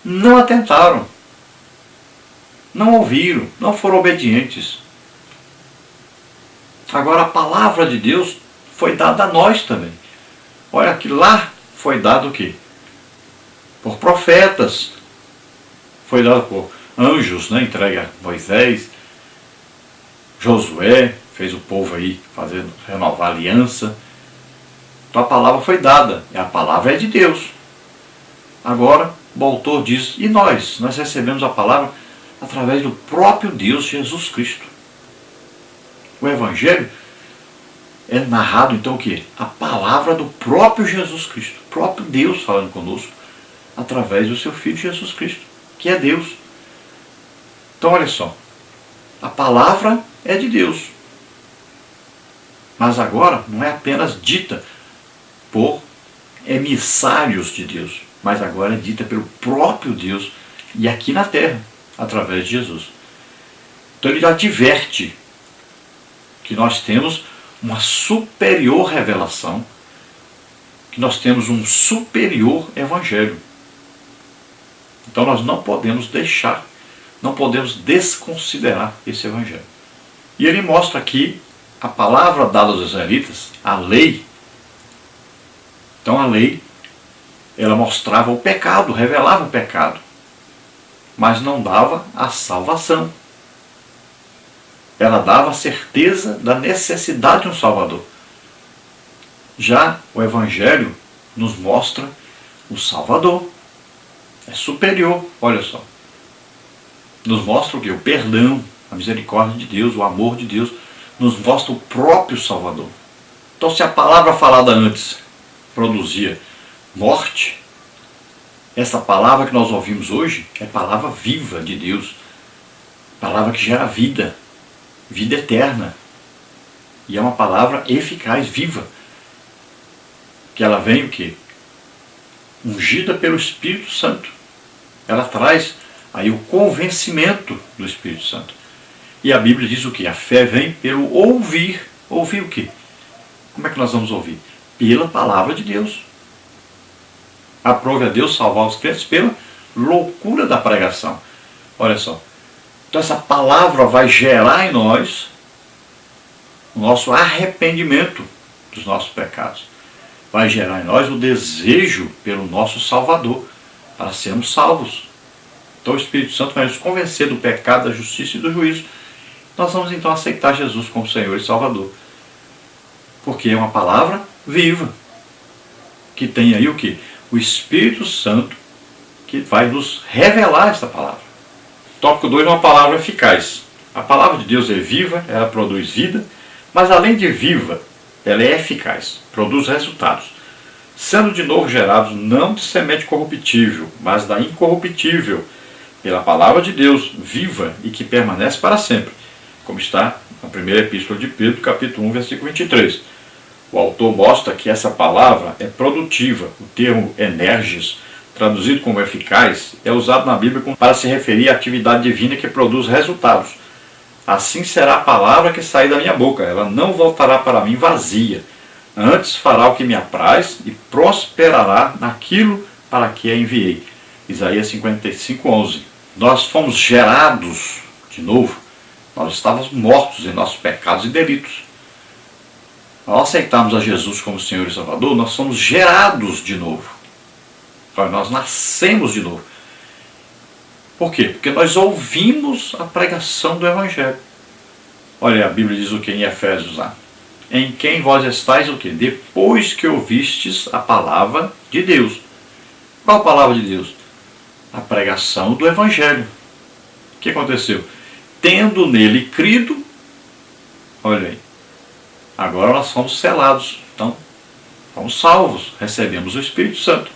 Speaker 1: não atentaram, não ouviram, não foram obedientes. Agora a palavra de Deus foi dada a nós também. Olha que lá foi dado o quê? Por profetas, foi dado por anjos, né? Entregue a Moisés, Josué fez o povo aí fazendo, renovar a aliança. Então a palavra foi dada, e a palavra é de Deus. Agora o autor diz, e nós recebemos a palavra através do próprio Deus, Jesus Cristo. O Evangelho é narrado então o quê? A palavra do próprio Jesus Cristo, o próprio Deus falando conosco, através do seu Filho Jesus Cristo, que é Deus. Então olha só, a palavra é de Deus, mas agora não é apenas dita por emissários de Deus, mas agora é dita pelo próprio Deus e aqui na terra, através de Jesus. Então ele adverte que nós temos uma superior revelação, que nós temos um superior evangelho. Então nós não podemos deixar, não podemos desconsiderar esse evangelho. E ele mostra aqui a palavra dada aos israelitas, a lei. Então a lei, ela mostrava o pecado, revelava o pecado, mas não dava a salvação. Ela dava a certeza da necessidade de um Salvador. Já o Evangelho nos mostra o Salvador. É superior, olha só. Nos mostra o quê? O perdão, a misericórdia de Deus, o amor de Deus. Nos mostra o próprio Salvador. Então se a palavra falada antes produzia morte, essa palavra que nós ouvimos hoje é palavra viva de Deus. Palavra que gera vida. Vida eterna. E é uma palavra eficaz, viva. Que ela vem o quê? Ungida pelo Espírito Santo. Ela traz aí o convencimento do Espírito Santo. E a Bíblia diz o quê? A fé vem pelo ouvir. Ouvir o quê? Como é que nós vamos ouvir? Pela palavra de Deus. Aprove a Deus salvar os crentes pela loucura da pregação. Olha só. Então essa palavra vai gerar em nós o nosso arrependimento dos nossos pecados. Vai gerar em nós o desejo pelo nosso Salvador, para sermos salvos. Então o Espírito Santo vai nos convencer do pecado, da justiça e do juízo. Nós vamos então aceitar Jesus como Senhor e Salvador. Porque é uma palavra viva, que tem aí o quê? O Espírito Santo que vai nos revelar esta palavra. Tópico 2 é uma palavra eficaz. A palavra de Deus é viva, ela produz vida, mas além de viva, ela é eficaz, produz resultados. Sendo de novo gerados não de semente corruptível, mas da incorruptível, pela palavra de Deus, viva e que permanece para sempre, como está na primeira epístola de Pedro, capítulo 1, versículo 23. O autor mostra que essa palavra é produtiva. O termo energis, traduzido como eficaz, é usado na Bíblia para se referir à atividade divina que produz resultados. Assim será a palavra que sair da minha boca, ela não voltará para mim vazia. Antes fará o que me apraz e prosperará naquilo para que a enviei. Isaías 55, 11. Nós fomos gerados de novo. Nós estávamos mortos em nossos pecados e delitos. Ao aceitarmos a Jesus como Senhor e Salvador, nós somos gerados de novo. Nós nascemos de novo. Por quê? Porque nós ouvimos a pregação do Evangelho. Olha, a Bíblia diz o que em Efésios lá? Em quem vós estáis o quê? Depois que ouvistes a palavra de Deus. Qual a palavra de Deus? A pregação do Evangelho. O que aconteceu? Tendo nele crido, olha aí, agora nós fomos selados. Então, fomos salvos, recebemos o Espírito Santo.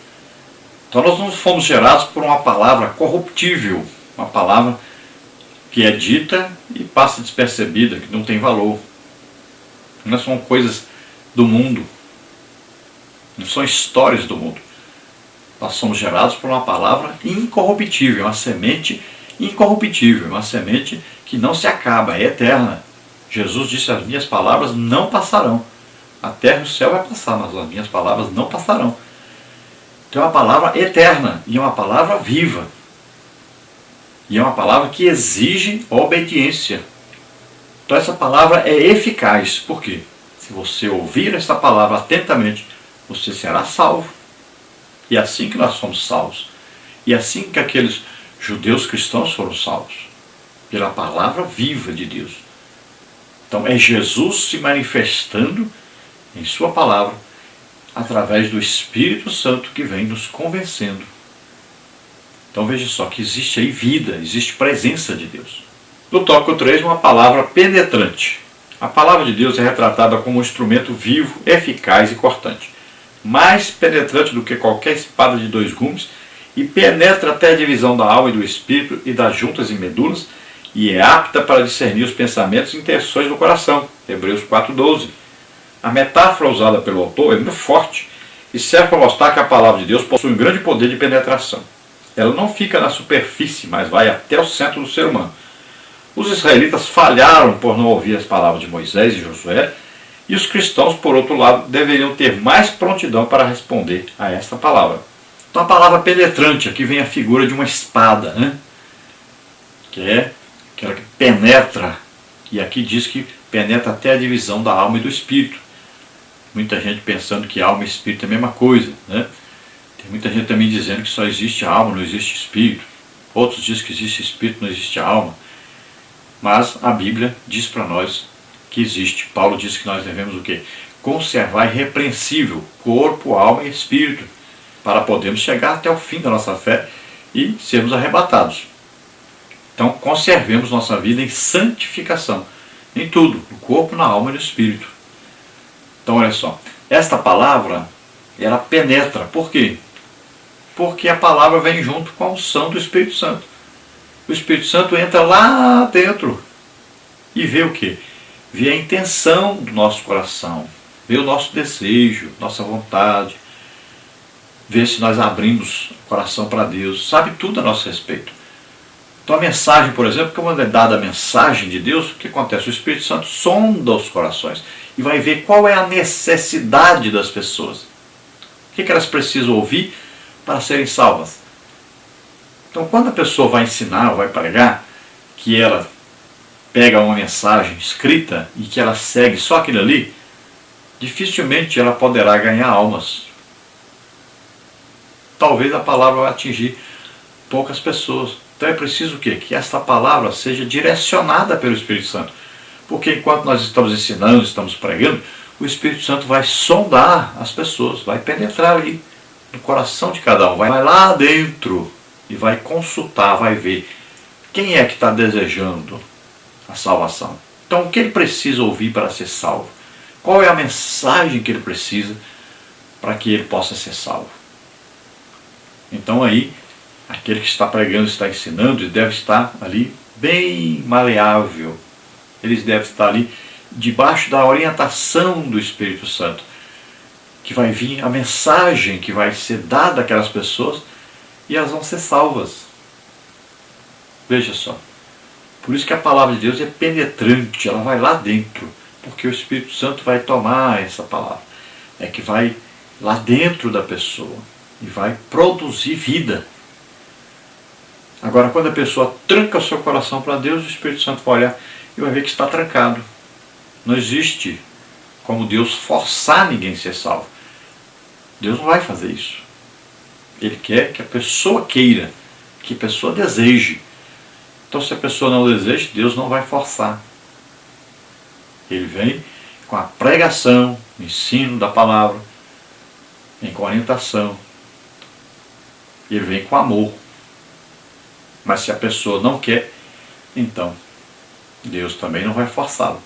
Speaker 1: Então nós não fomos gerados por uma palavra corruptível, uma palavra que é dita e passa despercebida, que não tem valor. Não são coisas do mundo, não são histórias do mundo. Nós somos gerados por uma palavra incorruptível, uma semente incorruptível, uma semente que não se acaba, é eterna. Jesus disse, as minhas palavras não passarão. A terra e o céu vai passar, mas as minhas palavras não passarão. Então é uma palavra eterna e é uma palavra viva. E é uma palavra que exige obediência. Então essa palavra é eficaz. Por quê? Se você ouvir essa palavra atentamente, você será salvo. E é assim que nós somos salvos. E é assim que aqueles judeus cristãos foram salvos. Pela palavra viva de Deus. Então é Jesus se manifestando em sua palavra, através do Espírito Santo que vem nos convencendo. Então veja só que existe aí vida, existe presença de Deus. No tópico 3, uma palavra penetrante. A palavra de Deus é retratada como um instrumento vivo, eficaz e cortante. Mais penetrante do que qualquer espada de 2 gumes e penetra até a divisão da alma e do espírito e das juntas e medulas e é apta para discernir os pensamentos e intenções do coração. Hebreus 4,12. A metáfora usada pelo autor é muito forte e serve para mostrar que a palavra de Deus possui um grande poder de penetração. Ela não fica na superfície, mas vai até o centro do ser humano. Os israelitas falharam por não ouvir as palavras de Moisés e Josué, e os cristãos, por outro lado, deveriam ter mais prontidão para responder a esta palavra. Então a palavra penetrante, aqui vem a figura de uma espada, né? Que é aquela que penetra, e aqui diz que penetra até a divisão da alma e do espírito. Muita gente pensando que alma e espírito é a mesma coisa, né? Tem muita gente também dizendo que só existe alma, não existe espírito. Outros dizem que existe espírito, não existe alma. Mas a Bíblia diz para nós que existe. Paulo diz que nós devemos o quê? Conservar irrepreensível corpo, alma e espírito, para podermos chegar até o fim da nossa fé e sermos arrebatados. Então conservemos nossa vida em santificação, em tudo, no corpo, na alma e no espírito. Então olha só, esta palavra, ela penetra. Por quê? Porque a palavra vem junto com a unção do Espírito Santo. O Espírito Santo entra lá dentro e vê o quê? Vê a intenção do nosso coração, vê o nosso desejo, nossa vontade, vê se nós abrimos o coração para Deus, sabe tudo a nosso respeito. Então a mensagem, por exemplo, quando é dada a mensagem de Deus, o que acontece? O Espírito Santo sonda os corações e vai ver qual é a necessidade das pessoas. O que elas precisam ouvir para serem salvas. Então quando a pessoa vai ensinar ou vai pregar, que ela pega uma mensagem escrita e que ela segue só aquilo ali, dificilmente ela poderá ganhar almas. Talvez a palavra vai atingir poucas pessoas. Então é preciso o quê? Que esta palavra seja direcionada pelo Espírito Santo. Porque enquanto nós estamos ensinando, estamos pregando, o Espírito Santo vai sondar as pessoas, vai penetrar ali no coração de cada um, vai lá dentro e vai consultar, vai ver quem é que está desejando a salvação. Então o que ele precisa ouvir para ser salvo? Qual é a mensagem que ele precisa para que ele possa ser salvo? Então aí, aquele que está pregando, está ensinando, ele deve estar ali bem maleável. Eles devem estar ali debaixo da orientação do Espírito Santo, que vai vir a mensagem que vai ser dada àquelas pessoas e elas vão ser salvas. Veja só. Por isso que a palavra de Deus é penetrante, ela vai lá dentro, porque o Espírito Santo vai tomar essa palavra. É que vai lá dentro da pessoa e vai produzir vida. Agora, quando a pessoa tranca o seu coração para Deus, o Espírito Santo vai olhar e vai ver que está trancado. Não existe como Deus forçar ninguém a ser salvo. Deus não vai fazer isso. Ele quer que a pessoa queira, que a pessoa deseje. Então, se a pessoa não deseja, Deus não vai forçar. Ele vem com a pregação, o ensino da palavra, vem com orientação. Ele vem com amor. Mas se a pessoa não quer, então Deus também não vai forçá-lo.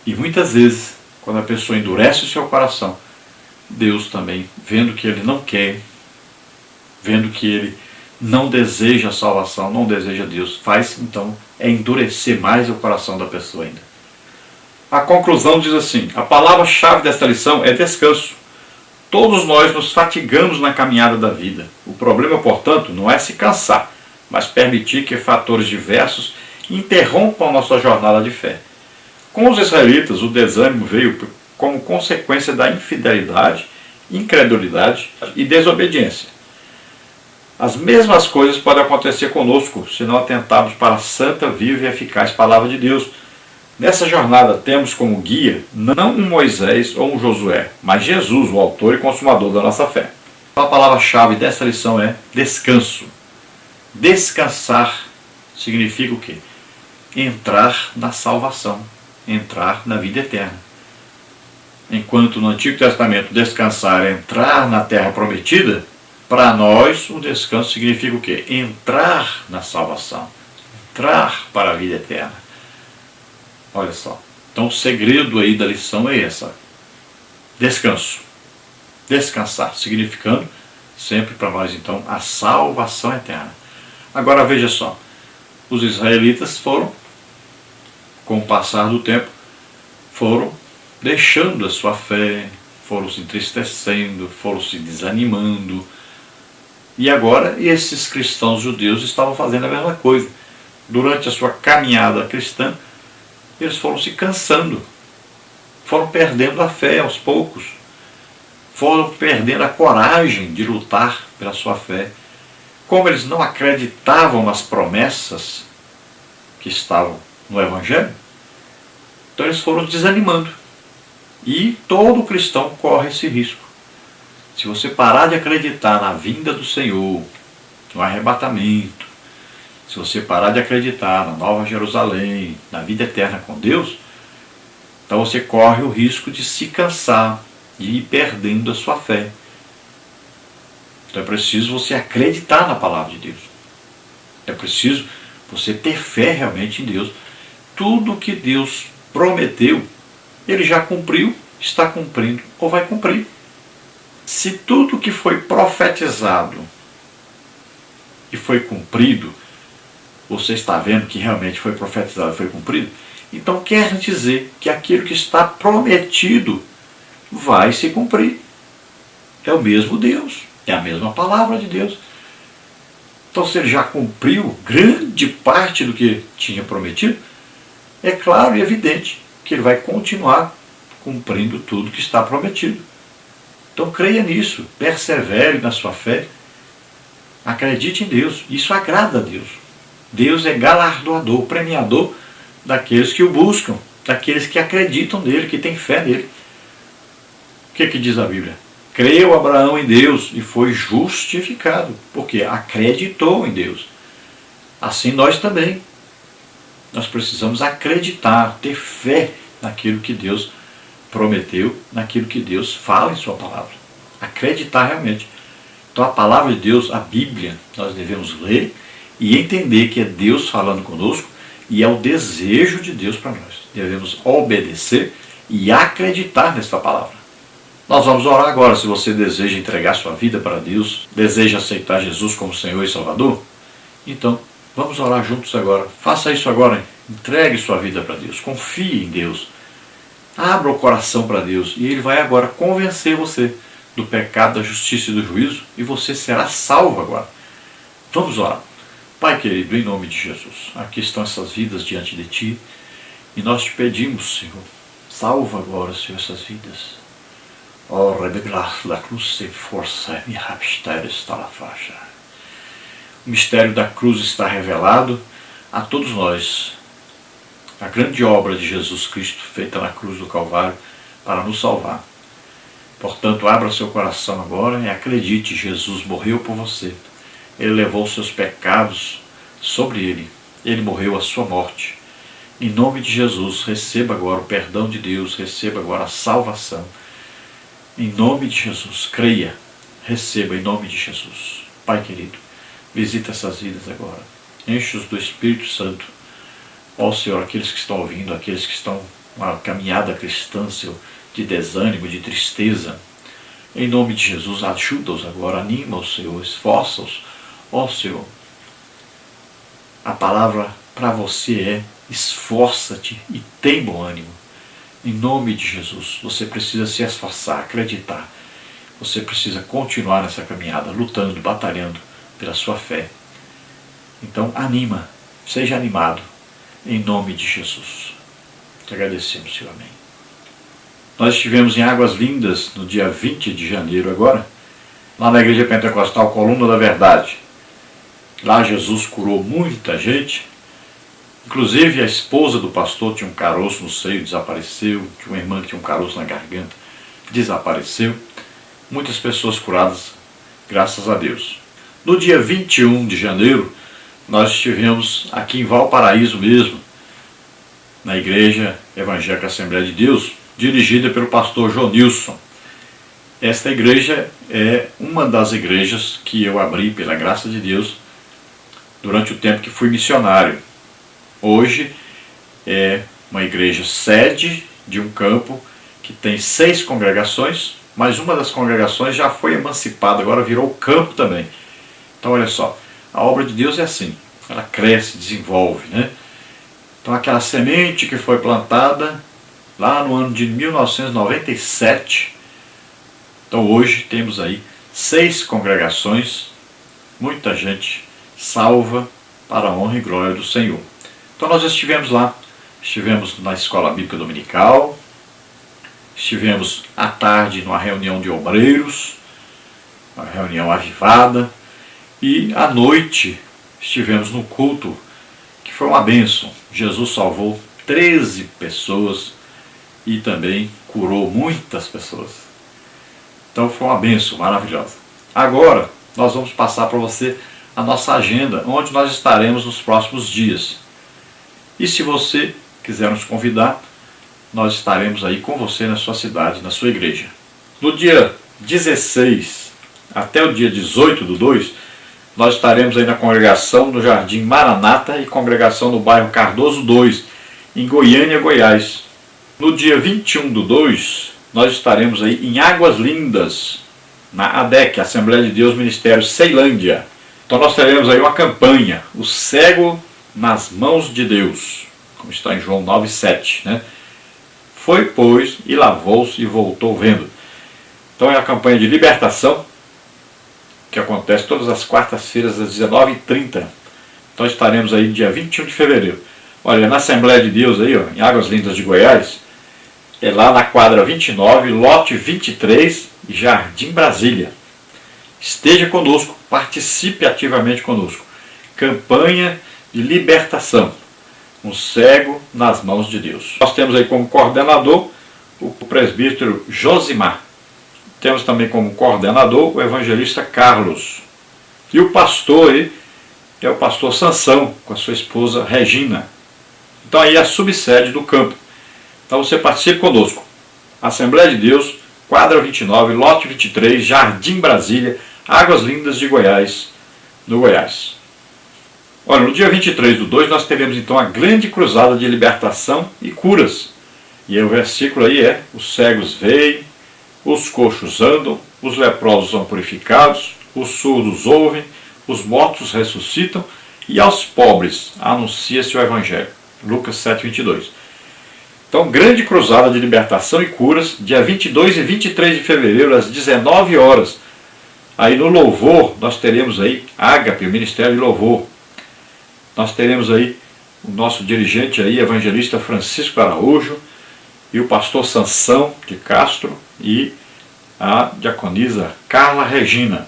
Speaker 1: E muitas vezes, quando a pessoa endurece o seu coração, Deus também, vendo que ele não quer, vendo que ele não deseja a salvação, não deseja Deus, faz então endurecer mais o coração da pessoa ainda. A conclusão diz assim: a palavra-chave desta lição é descanso. Todos nós nos fatigamos na caminhada da vida. O problema, portanto, não é se cansar, mas permitir que fatores diversos interrompam a nossa jornada de fé. Com os israelitas, o desânimo veio como consequência da infidelidade, incredulidade e desobediência. As mesmas coisas podem acontecer conosco se não atentarmos para a santa, viva e eficaz palavra de Deus. Nessa jornada temos como guia não um Moisés ou um Josué, mas Jesus, o autor e consumador da nossa fé. A palavra-chave dessa lição é descanso. Descansar significa o quê? Entrar na salvação, entrar na vida eterna. Enquanto no Antigo Testamento descansar é entrar na terra prometida, para nós o descanso significa o quê? Entrar na salvação, entrar para a vida eterna. Olha só, então o segredo aí da lição é essa: descanso. Descansar, significando sempre para nós então a salvação eterna. Agora veja só, os israelitas foram, com o passar do tempo, foram deixando a sua fé, foram se entristecendo, foram se desanimando. E agora esses cristãos judeus estavam fazendo a mesma coisa. Durante a sua caminhada cristã, eles foram se cansando, foram perdendo a fé aos poucos, foram perdendo a coragem de lutar pela sua fé. Como eles não acreditavam nas promessas que estavam no Evangelho, então eles foram desanimando. E todo cristão corre esse risco. Se você parar de acreditar na vinda do Senhor, no arrebatamento, se você parar de acreditar na Nova Jerusalém, na vida eterna com Deus, então você corre o risco de se cansar e ir perdendo a sua fé. Então é preciso você acreditar na palavra de Deus. É preciso você ter fé realmente em Deus. Tudo que Deus prometeu, Ele já cumpriu, está cumprindo ou vai cumprir. Se tudo que foi profetizado e foi cumprido, você está vendo que realmente foi profetizado e foi cumprido, então quer dizer que aquilo que está prometido vai se cumprir. É o mesmo Deus, é a mesma palavra de Deus. Então, se ele já cumpriu grande parte do que tinha prometido, é claro e evidente que ele vai continuar cumprindo tudo que está prometido. Então, creia nisso, persevere na sua fé, acredite em Deus. Isso agrada a Deus. Deus é galardoador, premiador daqueles que o buscam, daqueles que acreditam nele, que têm fé nele. O que diz a Bíblia? Creu Abraão em Deus e foi justificado, porque acreditou em Deus. Assim nós também. Nós precisamos acreditar, ter fé naquilo que Deus prometeu, naquilo que Deus fala em sua palavra. Acreditar realmente. Então a palavra de Deus, a Bíblia, nós devemos ler e entender que é Deus falando conosco e é o desejo de Deus para nós. Devemos obedecer e acreditar nesta palavra. Nós vamos orar agora. Se você deseja entregar sua vida para Deus, deseja aceitar Jesus como Senhor e Salvador, então vamos orar juntos agora. Faça isso agora. Entregue sua vida para Deus. Confie em Deus. Abra o coração para Deus e Ele vai agora convencer você do pecado, da justiça e do juízo e você será salvo agora. Vamos orar. Pai querido, em nome de Jesus, aqui estão essas vidas diante de Ti e nós te pedimos, Senhor, salva agora, Senhor, essas vidas. Oh, revelar la cruz sem força, me rapster está na faixa. O mistério da cruz está revelado a todos nós. A grande obra de Jesus Cristo feita na cruz do Calvário para nos salvar. Portanto, abra seu coração agora e acredite, Jesus morreu por você. Ele levou os seus pecados sobre ele. Ele morreu a sua morte. Em nome de Jesus, receba agora o perdão de Deus, receba agora a salvação. Em nome de Jesus, creia, receba em nome de Jesus. Pai querido, visita essas vidas agora. Enche-os do Espírito Santo. Ó Senhor, aqueles que estão ouvindo, aqueles que estão uma caminhada cristã, Senhor, de desânimo, de tristeza. Em nome de Jesus, ajuda-os agora, anima-os, Senhor, esforça-os. Ó Senhor, a palavra para você é: esforça-te e tem bom ânimo. Em nome de Jesus, você precisa se esforçar, acreditar. Você precisa continuar nessa caminhada, lutando, batalhando pela sua fé. Então, anima, seja animado, em nome de Jesus. Te agradecemos, Senhor. Amém. Nós estivemos em Águas Lindas no dia 20 de janeiro agora, lá na Igreja Pentecostal Coluna da Verdade. Lá Jesus curou muita gente, inclusive a esposa do pastor tinha um caroço no seio, desapareceu, tinha uma irmã que tinha um caroço na garganta, desapareceu. Muitas pessoas curadas, graças a Deus. No dia 21 de janeiro, nós estivemos aqui em Valparaíso mesmo, na Igreja Evangélica Assembleia de Deus, dirigida pelo pastor Jonilson. Esta igreja é uma das igrejas que eu abri, pela graça de Deus, durante o tempo que fui missionário. Hoje é uma igreja sede de um campo que tem 6 congregações, mas uma das congregações já foi emancipada, agora virou campo também. Então olha só, a obra de Deus é assim, ela cresce, desenvolve, né? Então aquela semente que foi plantada lá no ano de 1997, então hoje temos aí 6 congregações, muita gente salva para a honra e glória do Senhor. Então nós estivemos lá, estivemos na escola bíblica dominical, estivemos à tarde numa reunião de obreiros, uma reunião avivada, e à noite estivemos no culto, que foi uma bênção. Jesus salvou 13 pessoas e também curou muitas pessoas. Então foi uma bênção maravilhosa. Agora nós vamos passar para você a nossa agenda, onde nós estaremos nos próximos dias. E se você quiser nos convidar, nós estaremos aí com você na sua cidade, na sua igreja. No dia 16 até o dia 18/2, nós estaremos aí na congregação do Jardim Maranata e congregação no bairro Cardoso 2, em Goiânia, Goiás. No dia 21/2, nós estaremos aí em Águas Lindas, na ADEC, Assembleia de Deus Ministério Ceilândia. Então nós teremos aí uma campanha, o cego nas mãos de Deus, como está em João 9,7, né? Foi, pois, e lavou-se e voltou vendo. Então é a campanha de libertação, que acontece todas as quartas-feiras às 19h30. Então estaremos aí dia 21 de fevereiro. Olha, na Assembleia de Deus aí, ó, em Águas Lindas de Goiás, é lá na quadra 29, lote 23, Jardim Brasília. Esteja conosco, participe ativamente conosco. Campanha de libertação. Um cego nas mãos de Deus. Nós temos aí como coordenador o presbítero Josimar. Temos também como coordenador o evangelista Carlos. E o pastor aí é o pastor Sansão, com a sua esposa Regina. Então aí é a subsede do campo. Então você participe conosco. Assembleia de Deus, quadra 29, lote 23, Jardim Brasília, Águas Lindas de Goiás, no Goiás. Olha, no dia 23/2 nós teremos então a grande cruzada de libertação e curas. E aí o versículo aí é: os cegos veem, os coxos andam, os leprosos são purificados, os surdos ouvem, os mortos ressuscitam e aos pobres anuncia-se o Evangelho. Lucas 7:22. Então, grande cruzada de libertação e curas, dia 22 e 23 de fevereiro, às 19 horas. Aí no louvor, nós teremos aí Ágape, o Ministério de Louvor. Nós teremos aí o nosso dirigente aí, evangelista Francisco Araújo, e o pastor Sansão de Castro e a diaconisa Carla Regina.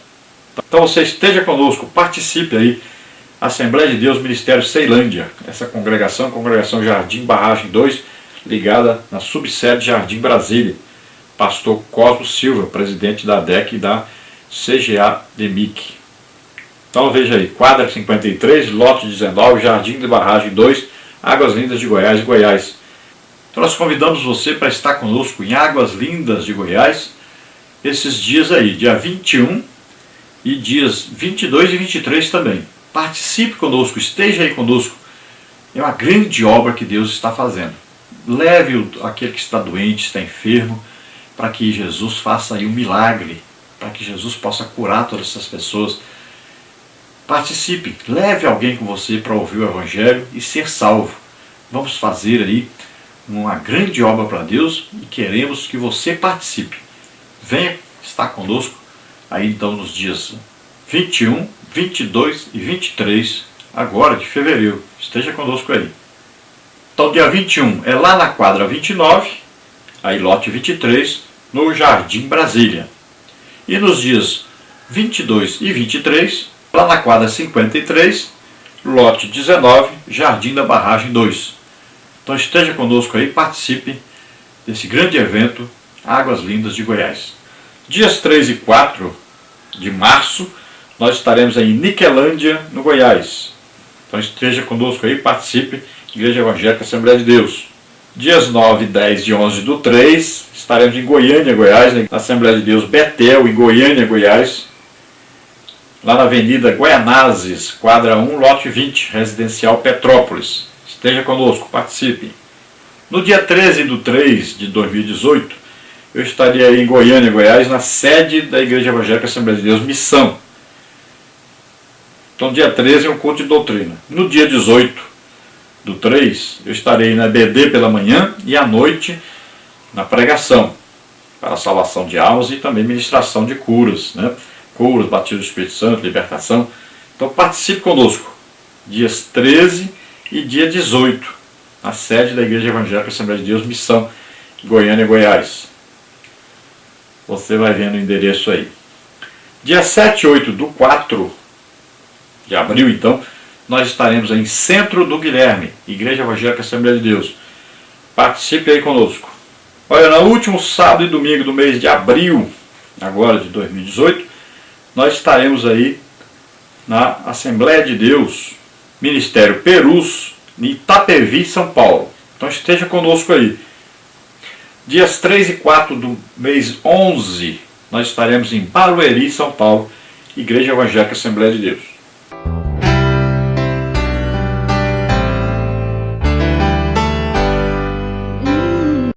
Speaker 1: Então você esteja conosco, participe aí. Assembleia de Deus Ministério Ceilândia, essa congregação Jardim Barragem 2, ligada na subsede Jardim Brasília. pastor Cosmo Silva, presidente da DEC e da CGA DEMIC. Então veja aí, quadra 53, lote 19, Jardim de Barragem 2, Águas Lindas de Goiás, Goiás. Então nós convidamos você para estar conosco em Águas Lindas de Goiás, esses dias aí, dia 21 e dias 22 e 23 também. Participe conosco, esteja aí conosco. É uma grande obra que Deus está fazendo. Leve aquele que está doente, está enfermo, para que Jesus faça aí um milagre, para que Jesus possa curar todas essas pessoas. Participe, leve alguém com você para ouvir o Evangelho e ser salvo. Vamos fazer aí uma grande obra para Deus e queremos que você participe. Venha estar conosco aí então nos dias 21, 22 e 23, agora de fevereiro. Esteja conosco aí. Então dia 21 é lá na quadra 29, aí lote 23, no Jardim Brasília. E nos dias 22 e 23, lá na quadra 53, lote 19, Jardim da Barragem 2. Então esteja conosco aí, participe desse grande evento Águas Lindas de Goiás. Dias 3 e 4 de março, nós estaremos aí em Niquelândia, no Goiás. Então esteja conosco aí, participe, Igreja Evangélica Assembleia de Deus. Dias 9, 10 e 11 do 3, estaremos em Goiânia, Goiás, na Assembleia de Deus Betel, em Goiânia, Goiás. Lá na Avenida Goianazes, quadra 1, lote 20, Residencial Petrópolis. Esteja conosco, participe. No dia 13 do 3 de 2018, eu estaria aí em Goiânia, Goiás, na sede da Igreja Evangélica Assembleia de Deus Missão. Então dia 13 é um culto de doutrina. No dia 18 do 3, eu estarei na EBD pela manhã e à noite na pregação, para a salvação de almas e também ministração de curas, né? Curas, batismo do Espírito Santo, libertação. Então participe conosco, dias 13 e dia 18, na sede da Igreja Evangélica Assembleia de Deus Missão, Goiânia, Goiás. Você vai vendo o endereço aí. Dia 7 e 8 do 4 de abril, então, nós estaremos aí em Centro do Guilherme, Igreja Evangélica Assembleia de Deus. Participe aí conosco. Olha, no último sábado e domingo do mês de abril, agora de 2018, nós estaremos aí na Assembleia de Deus, Ministério Perus, em Itapevi, São Paulo. Então esteja conosco aí. Dias 3 e 4 do mês 11, nós estaremos em Barueri, São Paulo, Igreja Evangélica Assembleia de Deus.